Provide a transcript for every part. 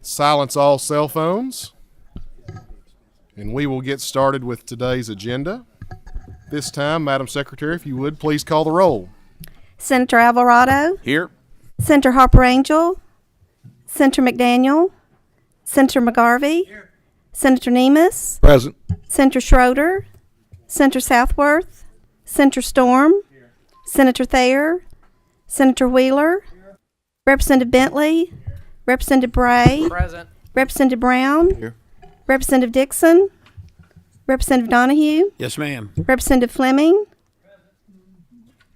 Silence all cell phones, and we will get started with today's agenda. This time, Madam Secretary, if you would, please call the roll. Senator Alvarado, Here. Senator Harper Angel, Senator McDaniel, Senator McGarvey, Senator Nemus, Present. Senator Schroeder, Senator Southworth, Senator Storm, Senator Thayer, Senator Wheeler, Representative Bentley, Representative Bray, Present. Representative Brown, Here. Representative Dixon, Representative Donahue, Yes, ma'am. Representative Fleming,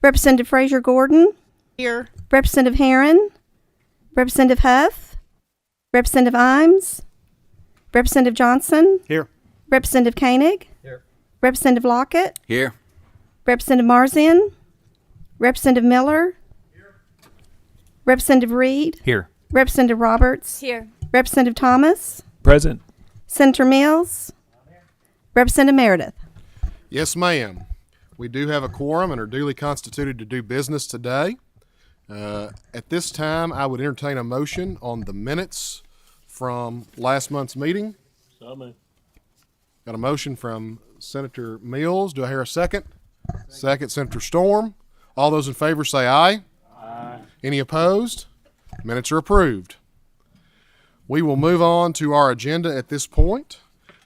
Representative Frazier Gordon, Here. Representative Herron, Representative Huff, Representative Imes, Representative Johnson, Here. Representative Koenig, Here. Representative Lockett, Here. Representative Marzin, Representative Miller, Representative Reed, Here. Representative Roberts, Here. Representative Thomas, Present. Senator Mills, Representative Meredith. Yes, ma'am. We do have a quorum and are duly constituted to do business today. At this time, I would entertain a motion on the minutes from last month's meeting. Got a motion from Senator Mills. Do I hear a second? Second, Senator Storm. All those in favor say aye. Aye. Any opposed? Minutes are approved. We will move on to our agenda at this point.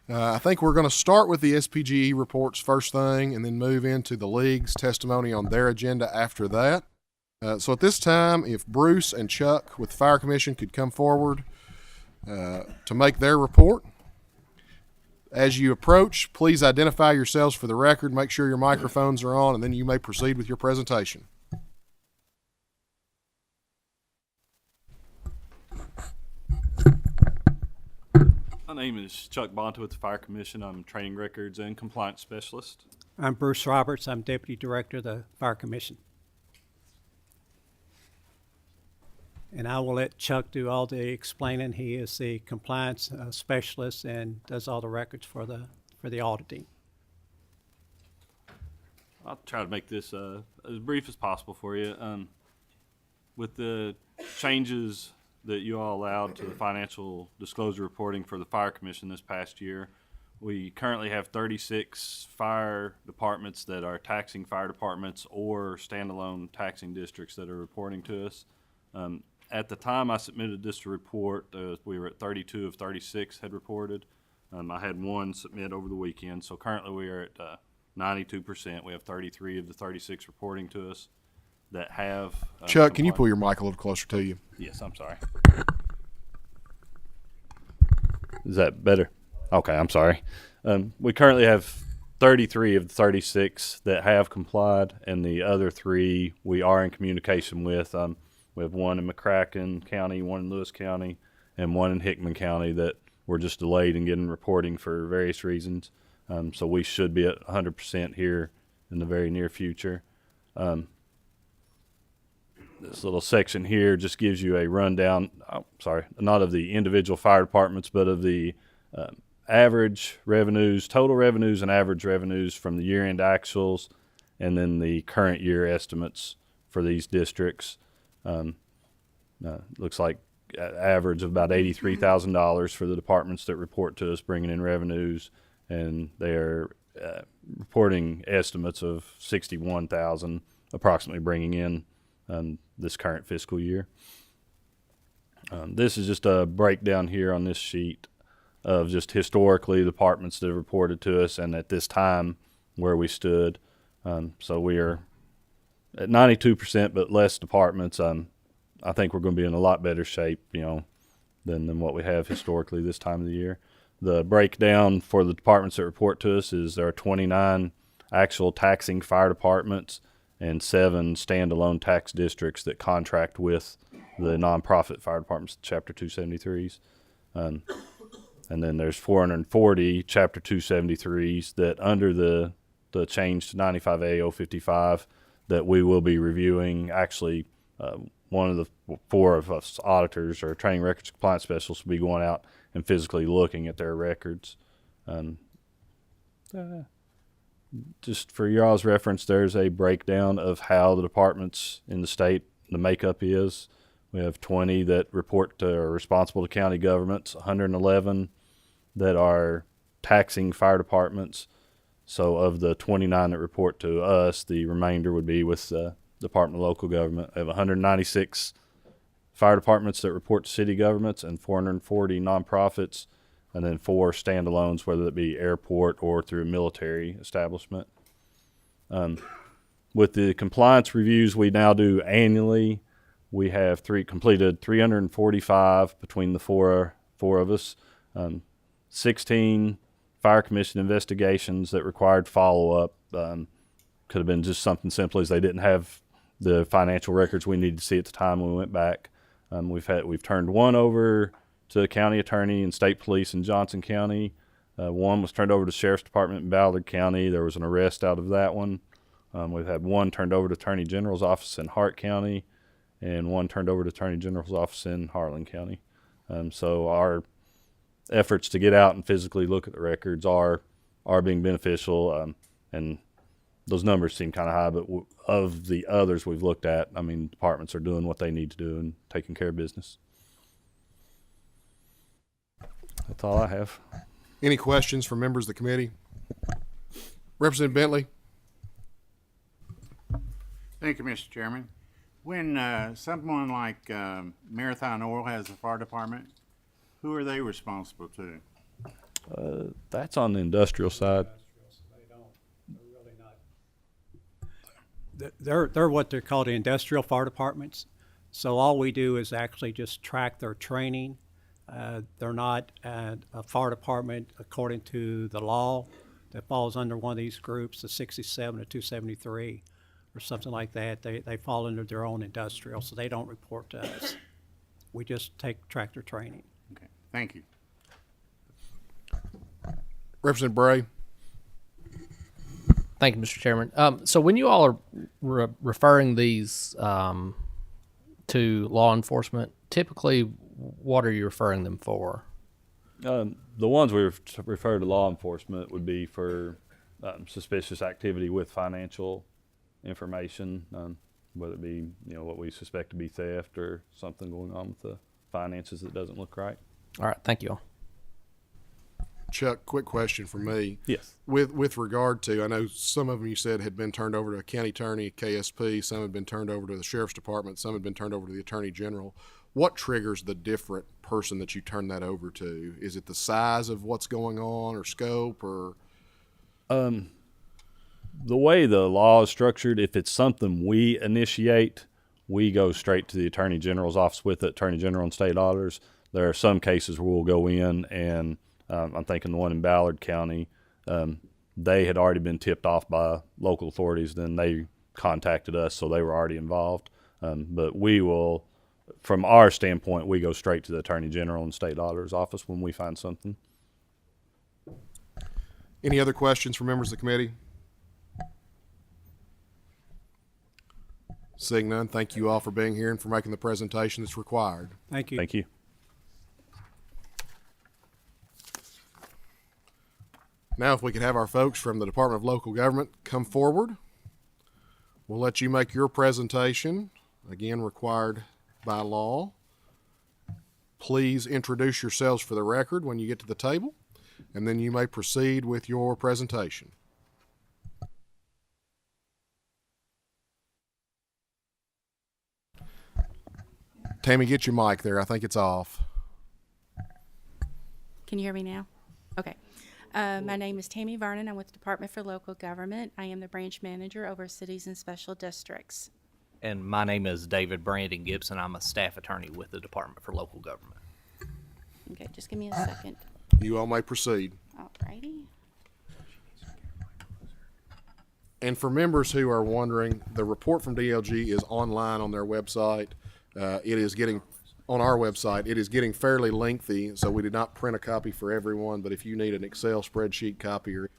I think we're going to start with the SPGE reports first thing and then move into the league's testimony on their agenda after that. So at this time, if Bruce and Chuck with the Fire Commission could come forward to make their report. As you approach, please identify yourselves for the record, make sure your microphones are on, and then you may proceed with your presentation. My name is Chuck Bonta with the Fire Commission. I'm Training Records and Compliance Specialist. I'm Bruce Roberts. I'm Deputy Director of the Fire Commission. And I will let Chuck do all the explaining. He is the compliance specialist and does all the records for the auditing. I'll try to make this as brief as possible for you. With the changes that you all allowed to the financial disclosure reporting for the Fire Commission this past year, we currently have 36 fire departments that are taxing fire departments or standalone taxing districts that are reporting to us. At the time I submitted this report, we were at 32 of 36 had reported. I had one submit over the weekend, so currently we are at 92%. We have 33 of the 36 reporting to us that have. Chuck, can you pull your mic a little closer to you? Yes, I'm sorry. Is that better? Okay, I'm sorry. We currently have 33 of the 36 that have complied, and the other 3 we are in communication with. We have one in McCracken County, one in Lewis County, and one in Hickman County that were just delayed in getting reporting for various reasons. So we should be at 100% here in the very near future. This little section here just gives you a rundown, not of the individual fire departments, but of the average revenues, total revenues and average revenues from the year-end actuals, and then the current year estimates for these districts. Looks like an average of about $83,000 for the departments that report to us bringing in revenues, and they're reporting estimates of $61,000 approximately bringing in this current fiscal year. This is just a breakdown here on this sheet of just historically the departments that have reported to us and at this time where we stood. So we are at 92%, but less departments. I think we're going to be in a lot better shape, than what we have historically this time of the year. The breakdown for the departments that report to us is there are 29 actual taxing fire departments and 7 standalone tax districts that contract with the nonprofit fire departments, Chapter 273s. And then there's 440 Chapter 273s that under the change to 95A 055 that we will be reviewing. Actually, one of the 4 of us auditors or training records compliance specialists will be going out and physically looking at their records. Just for y'all's reference, there's a breakdown of how the departments in the state, the makeup is. We have 20 that report to or are responsible to county governments, 111 that are taxing fire departments. So of the 29 that report to us, the remainder would be with the Department of Local Government. We have 196 fire departments that report to city governments and 440 nonprofits, and then 4 standalones, whether it be airport or through a military establishment. With the compliance reviews we now do annually, we have completed 345 between the four of us, 16 fire commission investigations that required follow-up. Could have been just something simple as they didn't have the financial records we needed to see at the time when we went back. We've turned one over to the county attorney and state police in Johnson County. One was turned over to the sheriff's department in Ballard County. There was an arrest out of that one. We've had one turned over to attorney general's office in Hart County, and one turned over to attorney general's office in Harlan County. So our efforts to get out and physically look at the records are being beneficial, and those numbers seem kind of high, but of the others we've looked at, I mean, departments are doing what they need to do and taking care of business. That's all I have. Any questions from members of the committee? Representative Bentley? Thank you, Mr. Chairman. When someone like Marathon Oil has a fire department, who are they responsible to? That's on the industrial side. They're what they're called the industrial fire departments. So all we do is actually just track their training. They're not a fire department according to the law that falls under one of these groups, the 67 or 273 or something like that. They fall under their own industrial, so they don't report to us. We just track their training. Okay, thank you. Representative Bray? Thank you, Mr. Chairman. So when you all are referring these to law enforcement, typically what are you referring them for? The ones we refer to law enforcement would be for suspicious activity with financial information, whether it be what we suspect to be theft or something going on with the finances that doesn't look right. All right, thank you all. Chuck, quick question for me. Yes. With regard to, I know some of them you said had been turned over to a county attorney, KSP, some had been turned over to the sheriff's department, some had been turned over to the attorney general. What triggers the different person that you turn that over to? Is it the size of what's going on or scope or? The way the law is structured, if it's something we initiate, we go straight to the attorney general's office with the attorney general and state auditors. There are some cases where we'll go in and I'm thinking the one in Ballard County, they had already been tipped off by local authorities. Then they contacted us, so they were already involved. But we will, from our standpoint, we go straight to the attorney general and state auditor's office when we find something. Any other questions from members of the committee? Seeing none, thank you all for being here and for making the presentation that's required. Thank you. Thank you. Now, if we could have our folks from the Department of Local Government come forward, we'll let you make your presentation, again required by law. Please introduce yourselves for the record when you get to the table, and then you may proceed with your presentation. Tammy, get your mic there. I think it's off. Can you hear me now? Okay. My name is Tammy Vernon. I'm with the Department for Local Government. I am the branch manager over cities and special districts. And my name is David Brandon Gibson. I'm a staff attorney with the Department for Local Government. Okay, just give me a second. You all may proceed. Alrighty. And for members who are wondering, the report from DLG is online on their website. It is getting, on our website, it is getting fairly lengthy, so we did not print a copy for everyone, but if you need an Excel spreadsheet copy or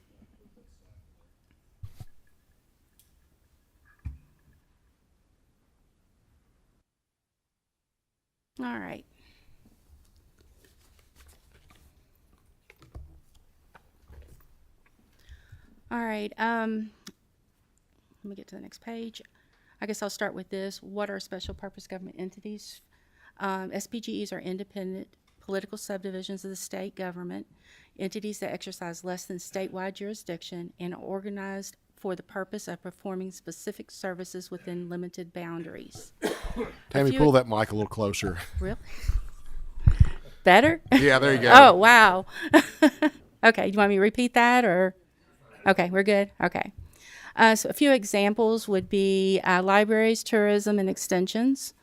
All right. All right. Let me get to the next page. I guess I'll start with this. What are special purpose government entities? SPGEs are independent political subdivisions of the state government, entities that exercise less than statewide jurisdiction and are organized for the purpose of performing specific services within limited boundaries. Tammy, few- pull that mic a little closer. Really? Better? Yeah, there you go. Oh, wow. Okay, do you want me to repeat that or? Okay, we're good? Okay. So a few examples would be libraries, tourism, and extensions.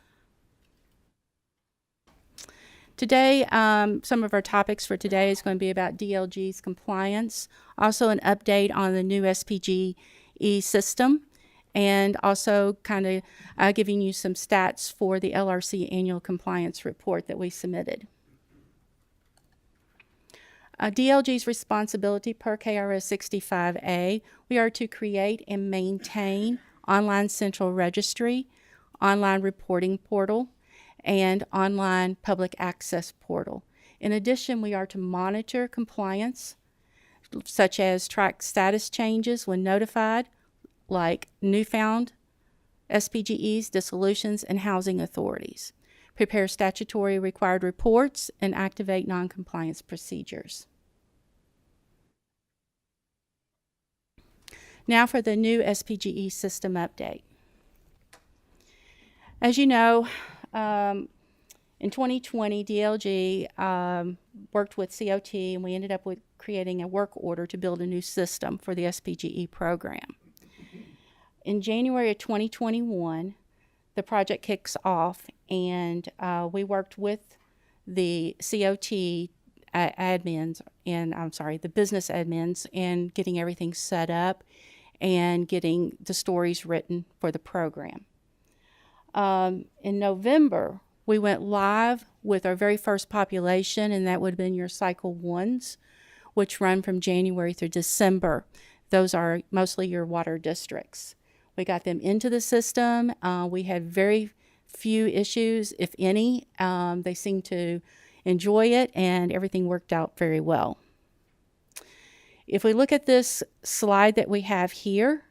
Today, some of our topics for today is going to be about DLG's compliance, also an update on the new SPGE system, and also kind of giving you some stats for the LRC annual compliance report that we submitted. DLG's responsibility per KRS 65A, we are to create and maintain online central registry, online reporting portal, and online public access portal. In addition, we are to monitor compliance, such as track status changes when notified, like newfound SPGEs, dissolutions, and housing authorities, prepare statutory required reports, and activate noncompliance procedures. Now for the new SPGE system update. As you know, in 2020, DLG worked with COT, and we ended up with creating a work order to build a new system for the SPGE program. In January of 2021, the project kicks off, and we worked with the COT admins, and the business admins, and getting everything set up and getting the stories written for the program. In November, we went live with our very first population, and that would have been your cycle ones, which run from January through December. Those are mostly your water districts. We got them into the system. We had very few issues, if any. They seemed to enjoy it, and everything worked out very well. If we look at this slide that we have here,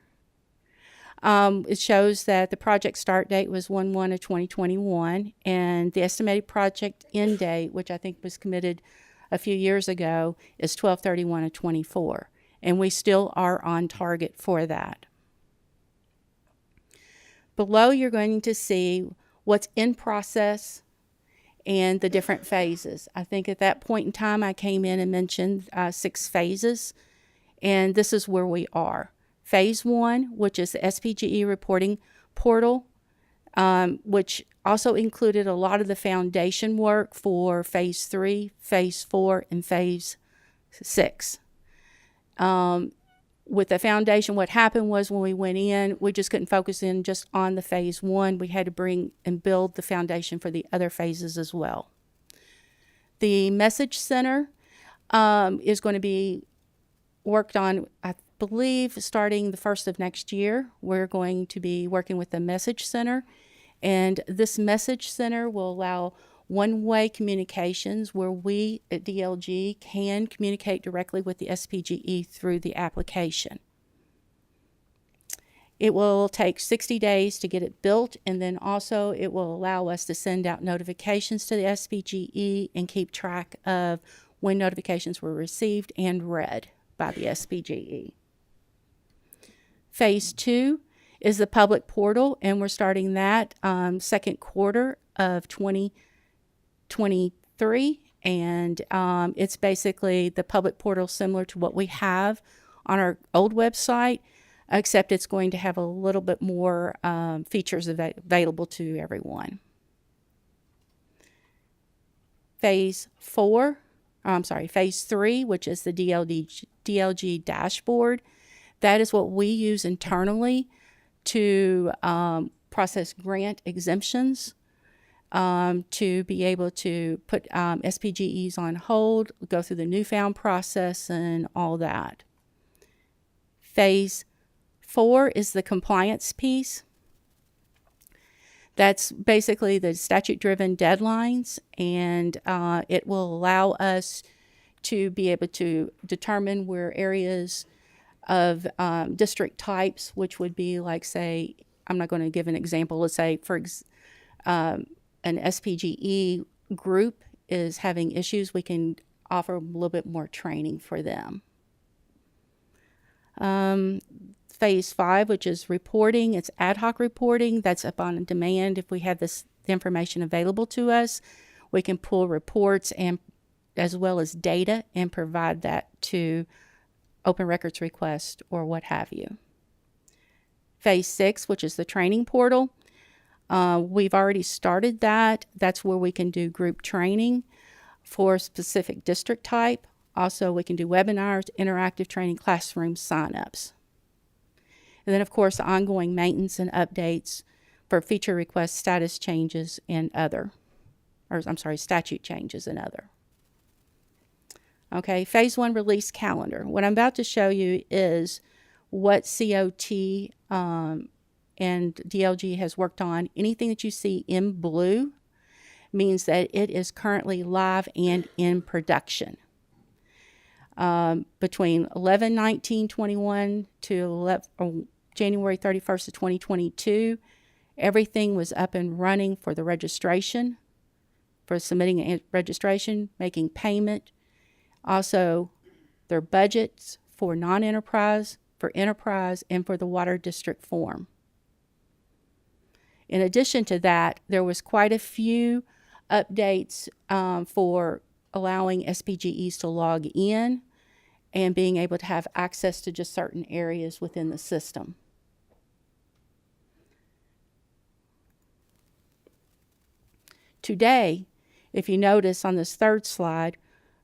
it shows that the project start date was 1/1 of 2021, and the estimated project end date, which I think was committed a few years ago, is 12/31 of 24, and we still are on target for that. Below, you're going to see what's in process and the different phases. I think at that point in time, I came in and mentioned 6 phases, and this is where we are. Phase 1, which is the SPGE reporting portal, which also included a lot of the foundation work for Phase 3, Phase 4, and Phase 6. With the foundation, what happened was when we went in, we just couldn't focus in just on the Phase 1. We had to bring and build the foundation for the other phases as well. The message center is going to be worked on, I believe, starting the 1st of next year. We're going to be working with the message center, and this message center will allow one-way communications where we at DLG can communicate directly with the SPGE through the application. It will take 60 days to get it built, and then also it will allow us to send out notifications to the SPGE and keep track of when notifications were received and read by the SPGE. Phase 2 is the public portal, and we're starting that second quarter of 2023, and it's basically the public portal similar to what we have on our old website, except it's going to have a little bit more features available to everyone. Phase 3, which is the DLG dashboard. That is what we use internally to process grant exemptions, to be able to put SPGEs on hold, go through the newfound process, and all that. Phase 4 is the compliance piece. That's basically the statute-driven deadlines, and it will allow us to be able to determine where areas of district types, which would be like, say, I'm not going to give an example, let's say an SPGE group is having issues, we can offer a little bit more training for them. Phase 5, which is reporting, it's ad hoc reporting. That's upon demand. If we have the information available to us, we can pull reports and as well as data and provide that to open records request or what have you. Phase 6, which is the training portal, we've already started that. That's where we can do group training for specific district type. Also, we can do webinars, interactive training, classroom signups. And then, of course, ongoing maintenance and updates for feature requests, status changes, and statute changes and other. Okay, Phase 1 release calendar. What I'm about to show you is what COT and DLG has worked on. Anything that you see in blue means that it is currently live and in production. Between 11/19/21 to January 31st of 2022, everything was up and running for the registration, for submitting a registration, making payment. Also, their budgets for non-enterprise, for enterprise, and for the water district form. In addition to that, there was quite a few updates for allowing SPGEs to log in and being able to have access to just certain areas within the system. Today, if you notice on this third slide,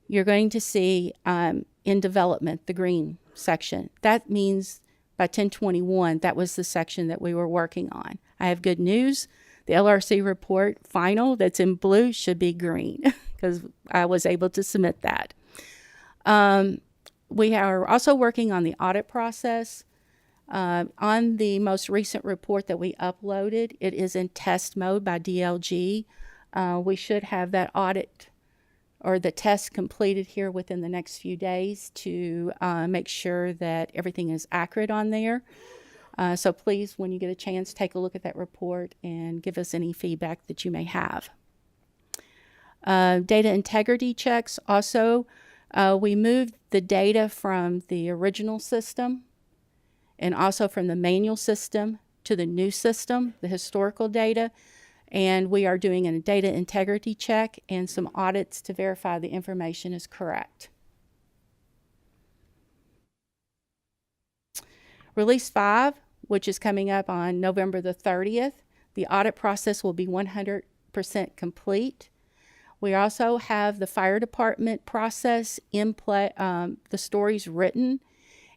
you're going to see in development, the green section. That means by 1021, that was the section that we were working on. I have good news. The LRC report final that's in blue should be green because I was able to submit that. We are also working on the audit process. On the most recent report that we uploaded, it is in test mode by DLG. We should have that audit or the test completed here within the next few days to make sure that everything is accurate on there. So please, when you get a chance, take a look at that report and give us any feedback that you may have. Data integrity checks. Also, we moved the data from the original system and also from the manual system to the new system, the historical data. And we are doing a data integrity check and some audits to verify the information is correct. Release 5, which is coming up on November the 30th, the audit process will be 100% complete. We also have the fire department process in play, the stories written,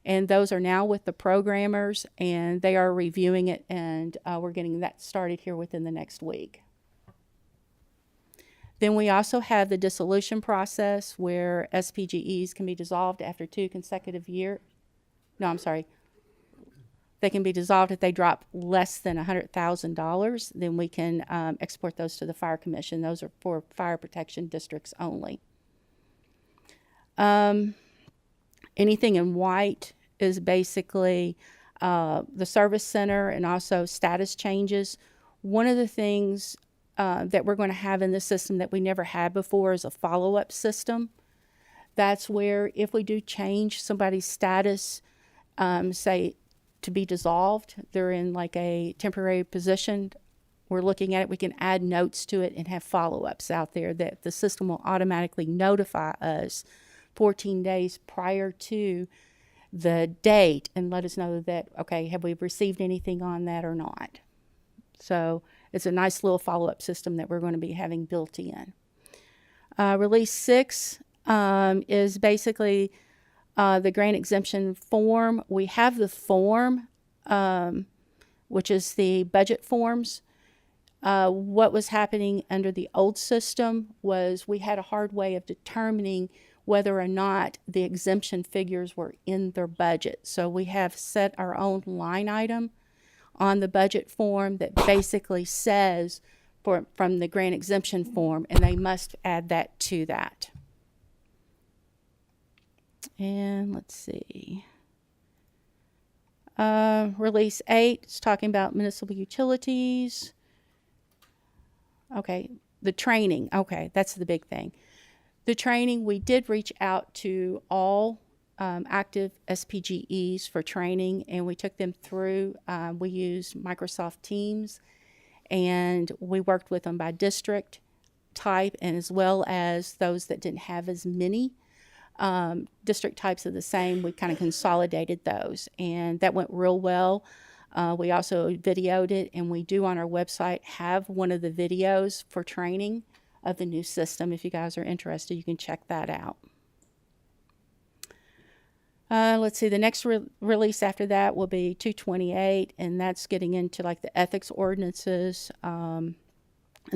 and those are now with the programmers, and they are reviewing it, and we're getting that started here within the next week. Then we also have the dissolution process where SPGEs can be dissolved after 2 consecutive years. No, I'm sorry. They can be dissolved if they drop less than $100,000. Then we can export those to the Fire Commission. Those are for fire protection districts only. Anything in white is basically the service center and also status changes. One of the things that we're going to have in this system that we never had before is a follow-up system. That's where if we do change somebody's status, say to be dissolved, they're in like a temporary position, we're looking at it, we can add notes to it and have follow-ups out there that the system will automatically notify us 14 days prior to the date and let us know that, okay, have we received anything on that or not? So it's a nice little follow-up system that we're going to be having built in. Release 6 is basically the grant exemption form. We have the form, which is the budget forms. What was happening under the old system was we had a hard way of determining whether or not the exemption figures were in their budget. So we have set our own line item on the budget form that basically says from the grant exemption form, and they must add that to that. And let's see. Release 8 is talking about municipal utilities. Okay, the training. Okay, that's the big thing. The training, we did reach out to all active SPGEs for training, and we took them through. We used Microsoft Teams, and we worked with them by district type, and as well as those that didn't have as many district types of the same. We kind of consolidated those, and that went real well. We also videoed it, and we do on our website have one of the videos for training of the new system. If you guys are interested, you can check that out. Let's see, the next release after that will be 228, and that's getting into like the ethics ordinances and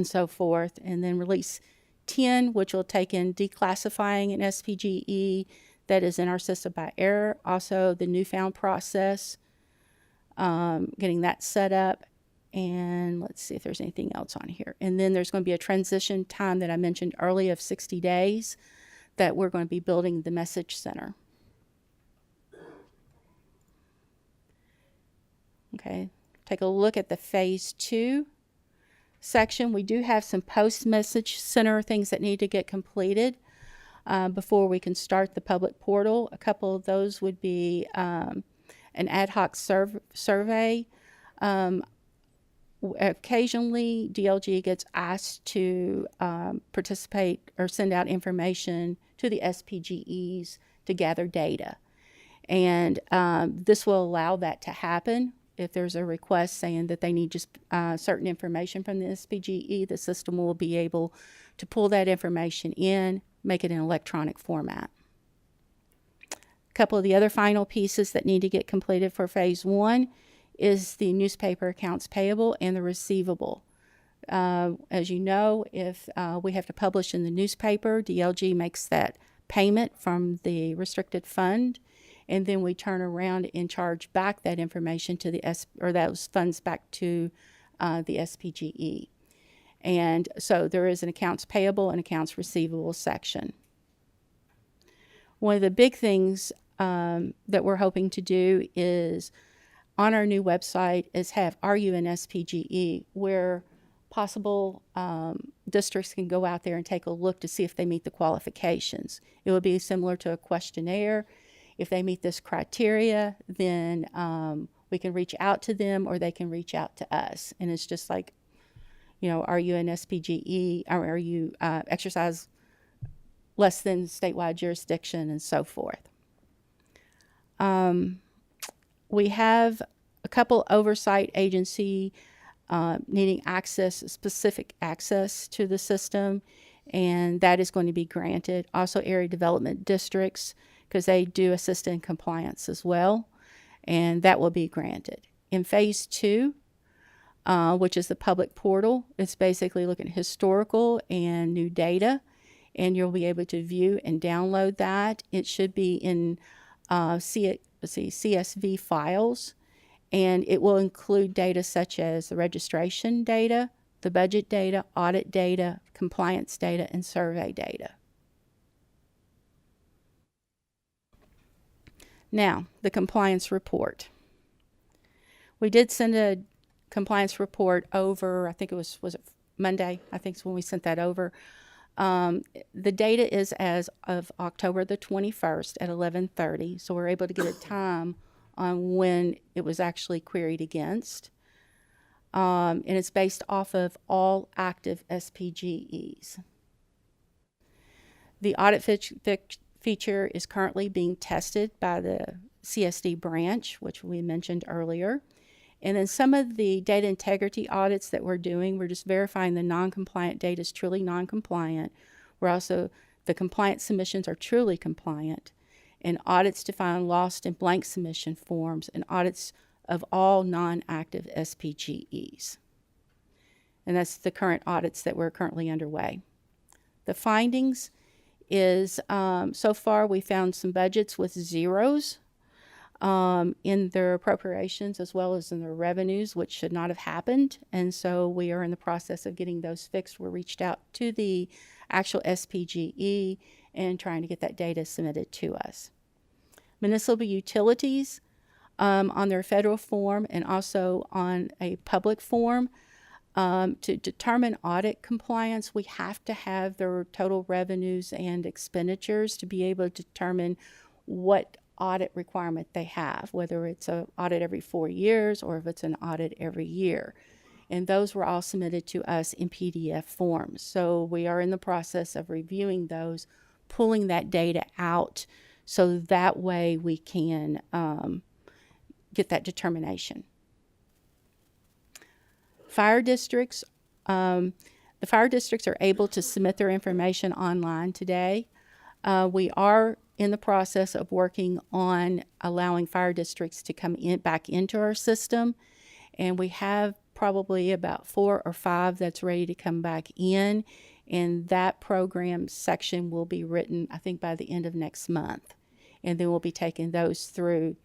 so forth. And then release 10, which will take in declassifying an SPGE that is in our system by error. Also, the newfound process, getting that set up. And let's see if there's anything else on here. And then there's going to be a transition time that I mentioned earlier of 60 days that we're going to be building the message center. Okay, take a look at the phase 2 section. We do have some post-message center things that need to get completed before we can start the public portal. A couple of those would be an ad hoc survey. Occasionally, DLG gets asked to participate or send out information to the SPGEs to gather data. And this will allow that to happen. If there's a request saying that they need just certain information from the SPGE, the system will be able to pull that information in, make it in electronic format. A couple of the other final pieces that need to get completed for phase 1 is the newspaper accounts payable and the receivable. As you know, if we have to publish in the newspaper, DLG makes that payment from the restricted fund, and then we turn around and charge back that information to the those funds back to the SPGE. And so there is an accounts payable and accounts receivable section. One of the big things that we're hoping to do is on our new website is have Are You an SPGE, where possible districts can go out there and take a look to see if they meet the qualifications. It will be similar to a questionnaire. If they meet this criteria, then we can reach out to them or they can reach out to us. And it's just like, you know, are you an SPGE, or are you exercise less than statewide jurisdiction and so forth. We have a couple oversight agency needing access, specific access to the system, and that is going to be granted. Also area development districts, because they do assist in compliance as well, and that will be granted. In phase 2, which is the public portal, it's basically looking at historical and new data, and you'll be able to view and download that. It should be in CSV files, and it will include data such as the registration data, the budget data, audit data, compliance data, and survey data. Now, the compliance report. We did send a compliance report over, I think it was it Monday? I think it's when we sent that over. The data is as of October the 21st at 11:30, so we're able to get a time on when it was actually queried against. And it's based off of all active SPGEs. The audit feature is currently being tested by the CSD branch, which we mentioned earlier. And then some of the data integrity audits that we're doing, we're just verifying the non-compliant data is truly non-compliant. We're also, the compliant submissions are truly compliant. And audits to find lost and blank submission forms, and audits of all non-active SPGEs. And that's the current audits that we're currently underway. The findings is, so far we found some budgets with zeros in their appropriations as well as in their revenues, which should not have happened. And so we are in the process of getting those fixed. We reached out to the actual SPGE and trying to get that data submitted to us. Municipal utilities, on their federal form and also on a public form, To determine audit compliance, we have to have their total revenues and expenditures to be able to determine what audit requirement they have, whether it's an audit every 4 years or if it's an audit every year. And those were all submitted to us in PDF forms. So we are in the process of reviewing those, pulling that data out, so that way we can get that determination. Fire districts, the fire districts are able to submit their information online today. We are in the process of working on allowing fire districts to come back into our system, and we have probably about 4 or 5 that's ready to come back in, and that program section will be written, I think, by the end of next month, and then we'll be taking those through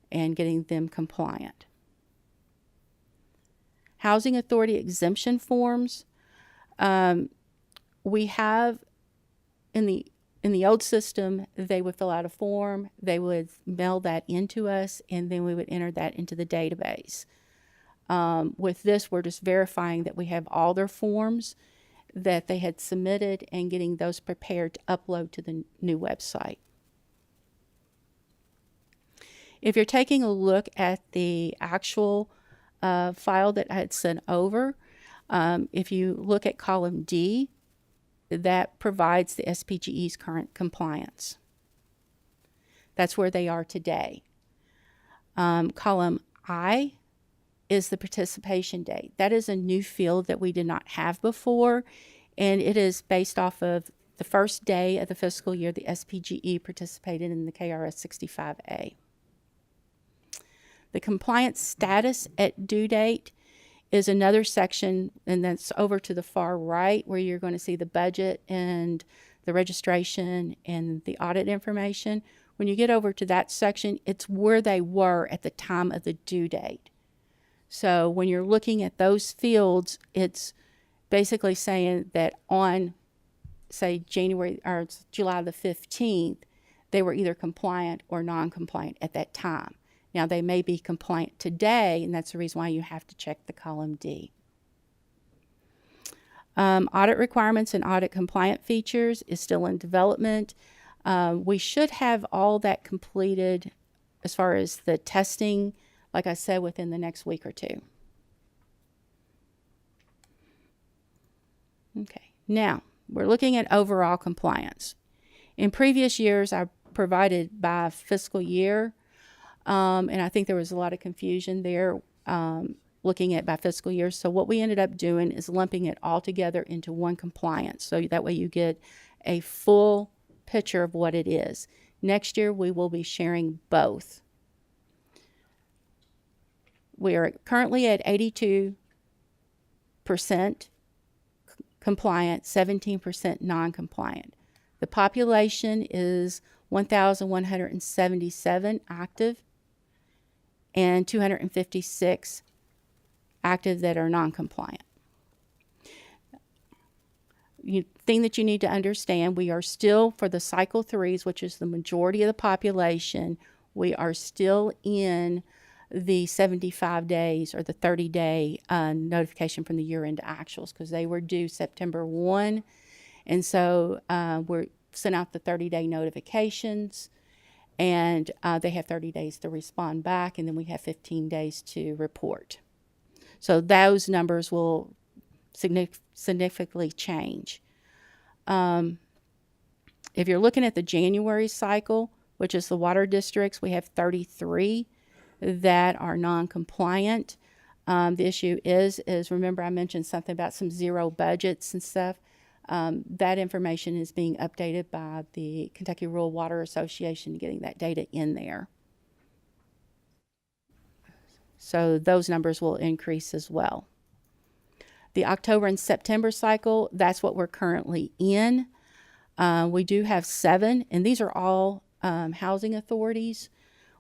and getting them compliant. Housing Authority exemption forms. We have in the old system, they would fill out a form, they would mail that into us, and then we would enter that into the database. With this, we're just verifying that we have all their forms that they had submitted and getting those prepared to upload to the new website. If you're taking a look at the actual file that I had sent over, if you look at column D, that provides the SPGE's current compliance. That's where they are today. Column I is the participation date. That is a new field that we did not have before, and it is based off of the first day of the fiscal year the SPGE participated in the KRS 65A. The compliance status at due date is another section, and that's over to the far right where you're going to see the budget and the registration and the audit information. When you get over to that section, it's where they were at the time of the due date. So when you're looking at those fields, it's basically saying that on, say, January or July the 15th, they were either compliant or non-compliant at that time. Now, they may be compliant today, and that's the reason why you have to check the column D. Audit requirements and audit compliant features is still in development. We should have all that completed as far as the testing, like I said, within the next week or two. Okay, now we're looking at overall compliance. In previous years, I provided by fiscal year, and I think there was a lot of confusion there looking at by fiscal year. So what we ended up doing is lumping it all together into one compliance. So that way you get a full picture of what it is. Next year, we will be sharing both. We are currently at 82% compliant, 17% non-compliant. The population is 1,177 active and 256 active that are non-compliant. Thing that you need to understand, we are still, for the cycle 3s, which is the majority of the population, we are still in the 75 days or the 30-day notification from the year-end actuals, because they were due September 1. And so we're sent out the 30-day notifications, and they have 30 days to respond back, and then we have 15 days to report. So those numbers will significantly change. If you're looking at the January cycle, which is the water districts, we have 33 that are non-compliant. The issue is remember I mentioned something about some zero budgets and stuff. That information is being updated by the Kentucky Rural Water Association, getting that data in there. So those numbers will increase as well. The October and September cycle, that's what we're currently in. We do have 7, and these are all housing authorities.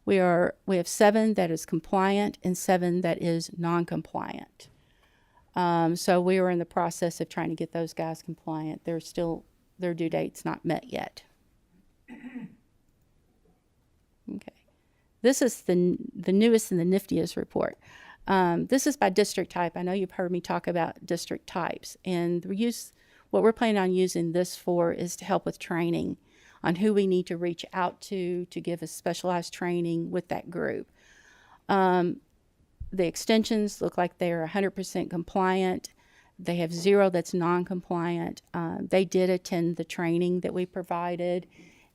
We have 7 that is compliant and 7 that is non-compliant. So we are in the process of trying to get those guys compliant. They're still, their due date's not met yet. Okay. This is the newest and the niftiest report. This is by district type. I know you've heard me talk about district types, and what we're planning on using this for is to help with training on who we need to reach out to give us specialized training with that group. The extensions look like they're 100% compliant. They have 0 that's non-compliant. They did attend the training that we provided,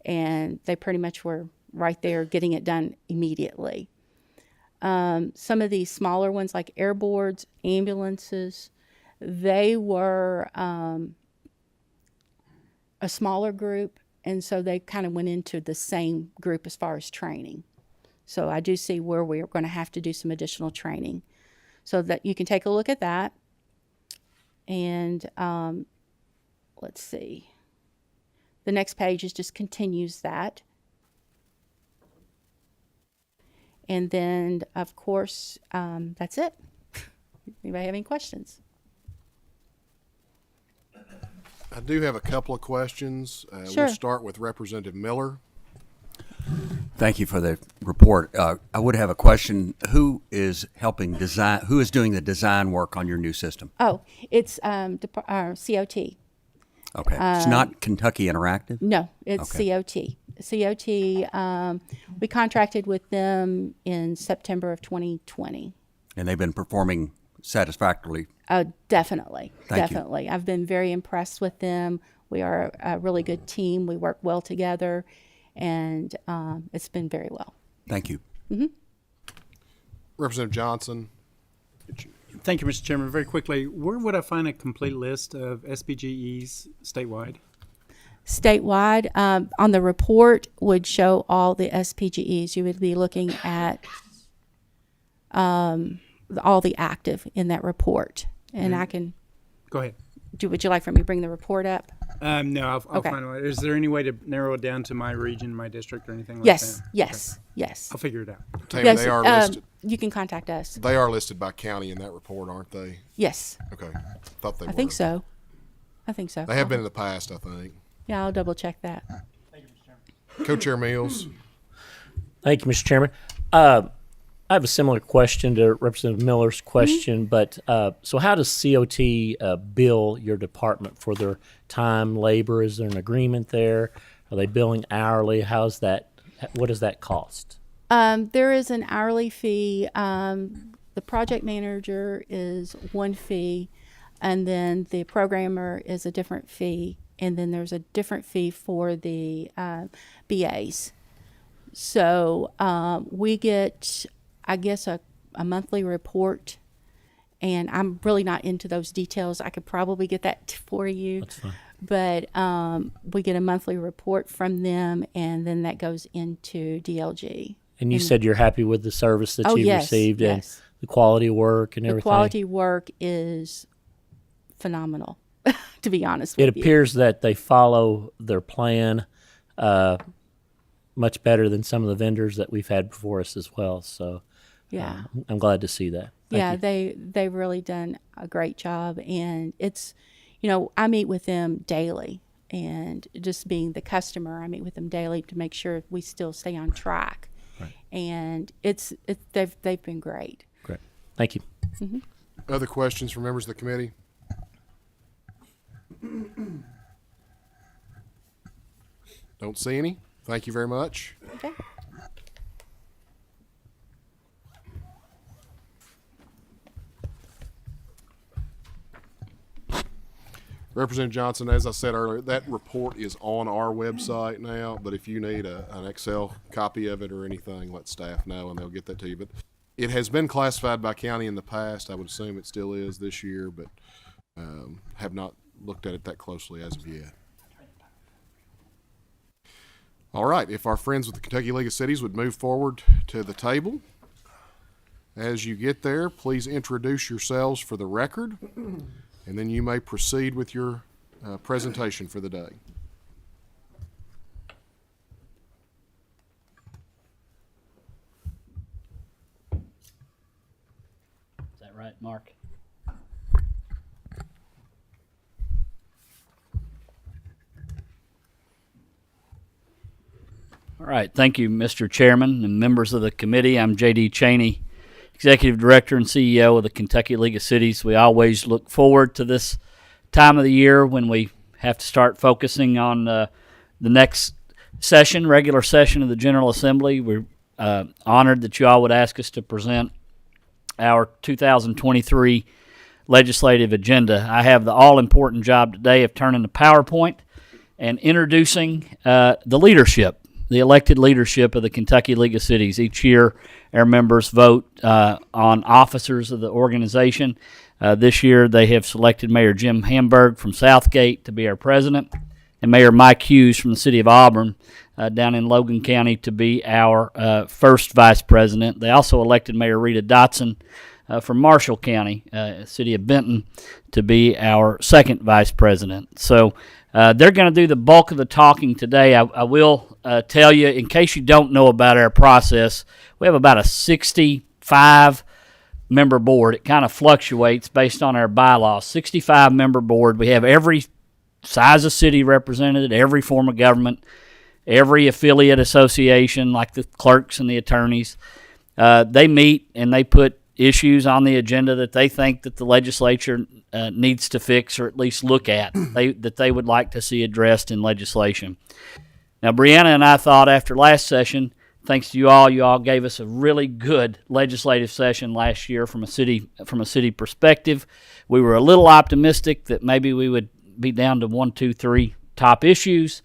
and they pretty much were right there getting it done immediately. Some of these smaller ones like air boards, ambulances, they were a smaller group, and so they kind of went into the same group as far as training. So I do see where we're going to have to do some additional training. So that you can take a look at that. And let's see. The next page just continues that. And then, of course, that's it. Anybody have any questions? I do have a couple of questions. Sure. We'll start with Representative Miller. Thank you for the report. I would have a question. Who is helping design? Who is doing the design work on your new system? Oh, it's COT. Okay, it's not Kentucky Interactive. No, it's Okay. COT. COT, we contracted with them in September of 2020. And they've been performing satisfactorily. Definitely. Thank you. Definitely. I've been very impressed with them. We are a really good team. We work well together, and it's been very well. Thank you. Representative Johnson. Thank you, Mr. Chairman. Very quickly, where would I find a complete list of SPGEs statewide? Statewide, on the report would show all the SPGEs. You would be looking at all the active in that report. And I can, Go ahead. would you like for me to bring the report up? No, I'll Okay. find one. Is there any way to narrow it down to my region, my district, or anything like Yes, that? yes, yes. I'll figure it out. Tammy, Yes, they are listed. you can contact us. They are listed by county in that report, aren't they? Yes, Okay. Thought they were. I think so. I think so. They have been in the past, I think. Yeah, I'll double check that. Co-Chair Mills. Thank you, Mr. Chairman. I have a similar question to Representative Miller's question, but so how does COT bill your department for their time, labor? Is there an agreement there? Are they billing hourly? How's that? What does that cost? There is an hourly fee. The project manager is one fee, and then the programmer is a different fee, and then there's a different fee for the BAs. So we get, I guess, a monthly report, and I'm really not into those details. I could probably get that for you. That's fine. But we get a monthly report from them, and then that goes into DLG. And you said you're happy with the service that Oh, you've yes, received and yes. the quality of work and The everything? quality work is phenomenal, to be honest It with you. appears that they follow their plan much better than some of the vendors that we've had before us as well. So Yeah. I'm glad to see that. Thank you. They've really done a great job, and it's, you know, I meet with them daily, and just being the customer, I meet with them daily to make sure we still stay on track. Right. And they've been great. Great. Thank you. Other questions from members of the committee? Don't see any. Thank you very much. Okay. Representative Johnson, as I said earlier, that report is on our website now, but if you need an Excel copy of it or anything, let staff know and they'll get that to you. But it has been classified by county in the past. I would assume it still is this year, but have not looked at it that closely as of yet. All right, if our friends with the Kentucky League of Cities would move forward to the table. As you get there, please introduce yourselves for the record, and then you may proceed with your presentation for the day. Is that right, Mark? All right. Thank you, Mr. Chairman and members of the committee. I'm J.D. Cheney, Executive Director and CEO of the Kentucky League of Cities. We always look forward to this time of the year when we have to start focusing on the next session, regular session of the General Assembly. We're honored that you all would ask us to present our 2023 legislative agenda. I have the all-important job today of turning the PowerPoint and introducing the leadership, the elected leadership of the Kentucky League of Cities. Each year, our members vote on officers of the organization. This year, they have selected Mayor Jim Hamburg from Southgate to be our president, and Mayor Mike Hughes from the city of Auburn down in Logan County to be our first vice president. They also elected Mayor Rita Dotson from Marshall County, city of Benton, to be our second vice president. So they're going to do the bulk of the talking today. I will tell you, in case you don't know about our process, we have about a 65-member board. It kind of fluctuates based on our bylaws. 65-member board. We have every size of city represented, every form of government, every affiliate association, like the clerks and the attorneys. They meet and they put issues on the agenda that they think that the legislature needs to fix or at least look at, that they would like to see addressed in legislation. Now, Brianna and I thought after last session, thanks to you all gave us a really good legislative session last year from a city perspective. We were a little optimistic that maybe we would be down to 1, 2, 3 top issues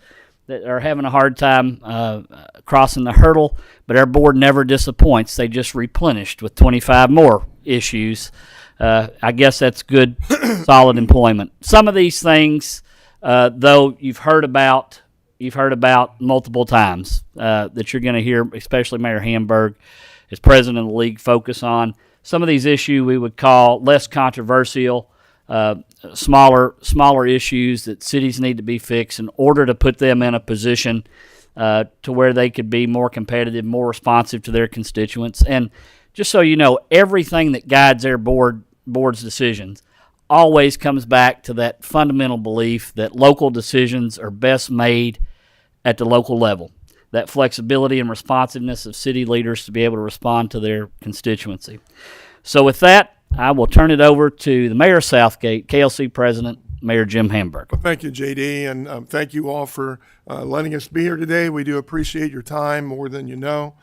that are having a hard time crossing the hurdle, but our board never disappoints. They just replenished with 25 more issues. I guess that's good, solid employment. Some of these things, though, you've heard about multiple times that you're going to hear, especially Mayor Hamburg, as president of the league, focus on. Some of these issues we would call less controversial, smaller issues that cities need to be fixed in order to put them in a position to where they could be more competitive, more responsive to their constituents. And just so you know, everything that guides their board's decisions always comes back to that fundamental belief that local decisions are best made at the local level. That flexibility and responsiveness of city leaders to be able to respond to their constituency. So with that, I will turn it over to the Mayor of Southgate, KLC President, Mayor Jim Hamburg. Well, thank you, JD, and thank you all for letting us be here today. We do appreciate your time more than you know.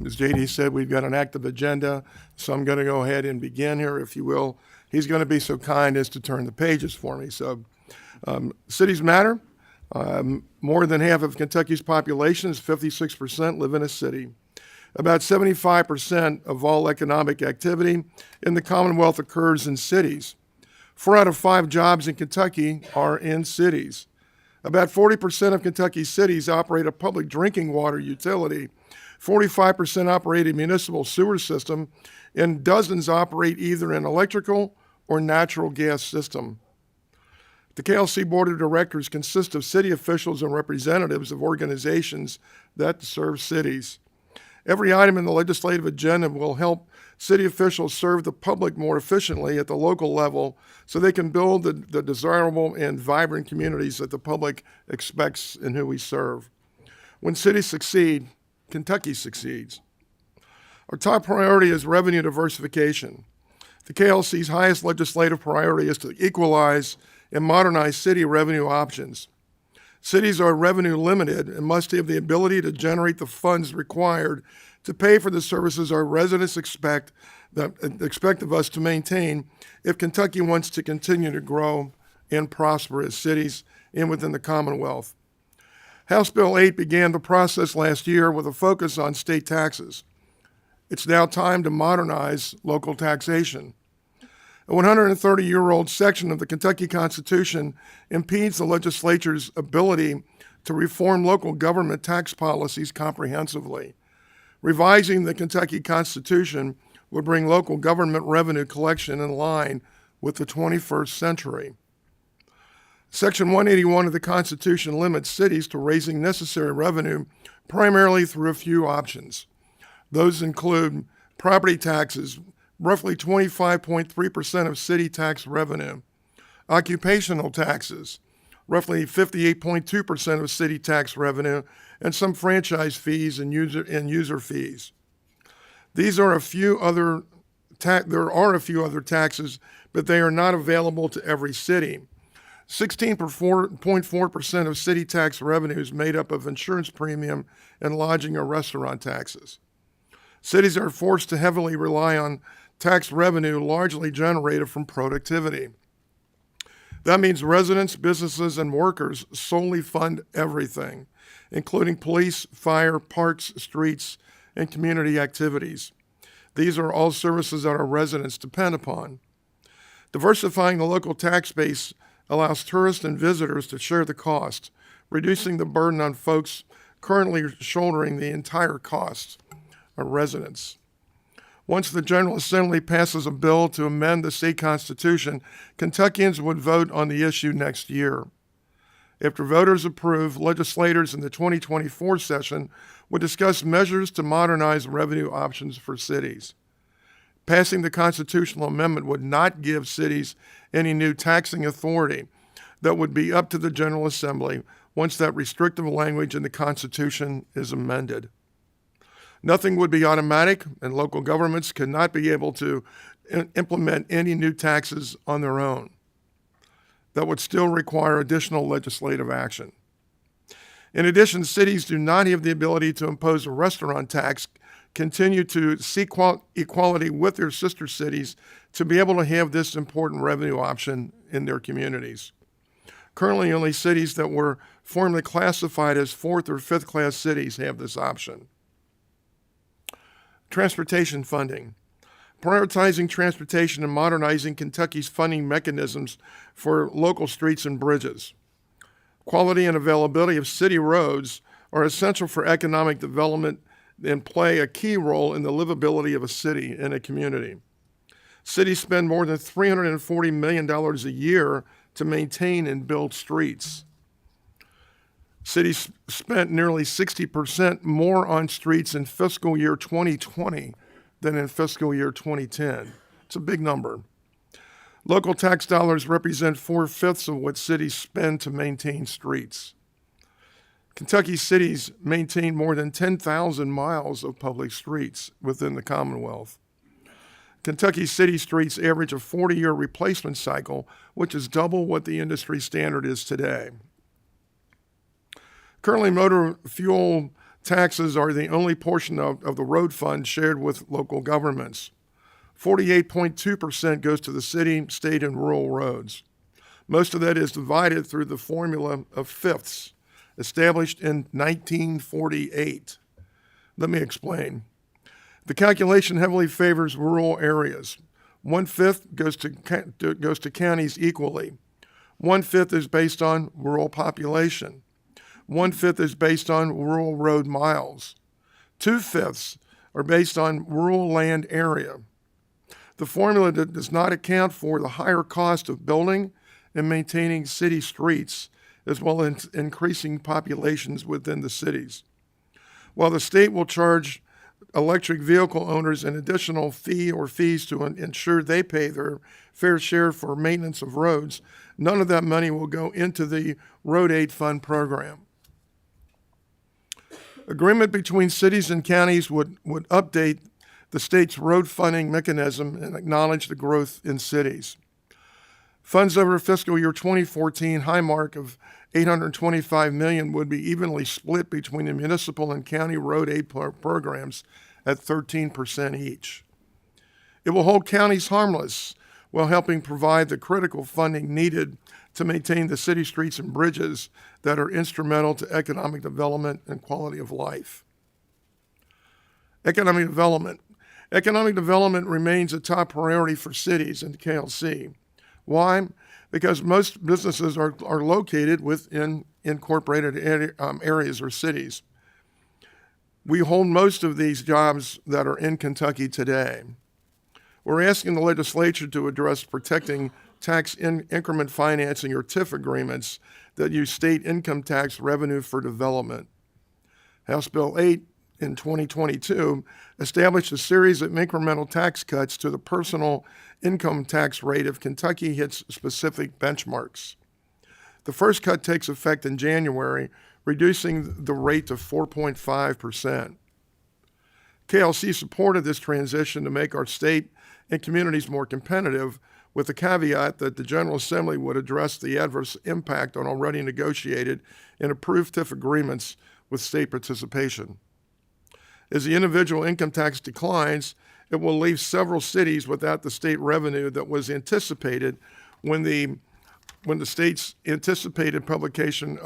As JD said, we've got an active agenda, so I'm going to go ahead and begin here, if you will. He's going to be so kind as to turn the pages for me. So, cities matter. More than half of Kentucky's population, is 56%, live in a city. About 75% of all economic activity in the Commonwealth occurs in cities. 4 out of 5 jobs in Kentucky are in cities. About 40% of Kentucky's cities operate a public drinking water utility. 45% operate a municipal sewer system, and dozens operate either an electrical or natural gas system. The KLC Board of Directors consists of city officials and representatives of organizations that serve cities. Every item in the legislative agenda will help city officials serve the public more efficiently at the local level so they can build the desirable and vibrant communities that the public expects in who we serve. When cities succeed, Kentucky succeeds. Our top priority is revenue diversification. The KLC's highest legislative priority is to equalize and modernize city revenue options. Cities are revenue limited and must have the ability to generate the funds required to pay for the services our residents expect of us to maintain if Kentucky wants to continue to grow and prosper as cities and within the Commonwealth. House Bill 8 began the process last year with a focus on state taxes. It's now time to modernize local taxation. A 130-year-old section of the Kentucky Constitution impedes the legislature's ability to reform local government tax policies comprehensively. Revising the Kentucky Constitution would bring local government revenue collection in line with the 21st century. Section 181 of the Constitution limits cities to raising necessary revenue primarily through a few options. Those include property taxes, roughly 25.3% of city tax revenue, occupational taxes, roughly 58.2% of city tax revenue, and some franchise fees and user fees. These are a few other there are a few other taxes, but they are not available to every city. 16.4% of city tax revenue is made up of insurance premium and lodging or restaurant taxes. Cities are forced to heavily rely on tax revenue largely generated from productivity. That means residents, businesses, and workers solely fund everything, including police, fire, parks, streets, and community activities. These are all services that our residents depend upon. Diversifying the local tax base allows tourists and visitors to share the cost, reducing the burden on folks currently shouldering the entire cost of residents. Once the General Assembly passes a bill to amend the state constitution, Kentuckians would vote on the issue next year. After voters approve, legislators in the 2024 session would discuss measures to modernize revenue options for cities. Passing the constitutional amendment would not give cities any new taxing authority. That would be up to the General Assembly once that restrictive language in the Constitution is amended. Nothing would be automatic, and local governments could not be able to implement any new taxes on their own. That would still require additional legislative action. In addition, cities do not have the ability to impose a restaurant tax, continue to seek equality with their sister cities to be able to have this important revenue option in their communities. Currently, only cities that were formerly classified as 4th or 5th class cities have this option. Transportation funding. Prioritizing transportation and modernizing Kentucky's funding mechanisms for local streets and bridges. Quality and availability of city roads are essential for economic development and play a key role in the livability of a city and a community. Cities spend more than $340 million a year to maintain and build streets. Cities spent nearly 60% more on streets in fiscal year 2020 than in fiscal year 2010. It's a big number. Local tax dollars represent 4/5 of what cities spend to maintain streets. Kentucky cities maintain more than 10,000 miles of public streets within the Commonwealth. Kentucky city streets average a 40-year replacement cycle, which is double what the industry standard is today. Currently, motor fuel taxes are the only portion of the road fund shared with local governments. 48.2% goes to the city, state, and rural roads. Most of that is divided through the formula of fifths, established in 1948. Let me explain. The calculation heavily favors rural areas. 1/5 goes to counties equally. 1/5 is based on rural population. 1/5 is based on rural road miles. 2/5 are based on rural land area. The formula does not account for the higher cost of building and maintaining city streets, as well as increasing populations within the cities. While the state will charge electric vehicle owners an additional fee or fees to ensure they pay their fair share for maintenance of roads, none of that money will go into the Road Aid Fund program. Agreement between cities and counties would update the state's road funding mechanism and acknowledge the growth in cities. Funds over fiscal year 2014 high mark of $825 million would be evenly split between the municipal and county road aid programs at 13% each. It will hold counties harmless while helping provide the critical funding needed to maintain the city streets and bridges that are instrumental to economic development and quality of life. Economic development. Economic development remains a top priority for cities and KLC. Why? Because most businesses are located within incorporated areas or cities. We hold most of these jobs that are in Kentucky today. We're asking the legislature to address protecting tax increment financing or TIF agreements that use state income tax revenue for development. House Bill 8 in 2022 established a series of incremental tax cuts to the personal income tax rate if Kentucky hits specific benchmarks. The first cut takes effect in January, reducing the rate to 4.5%. KLC supported this transition to make our state and communities more competitive, with the caveat that the General Assembly would address the adverse impact on already negotiated and approved TIF agreements with state participation. As the individual income tax declines, it will leave several cities without the state revenue that was anticipated when the state's anticipated publication,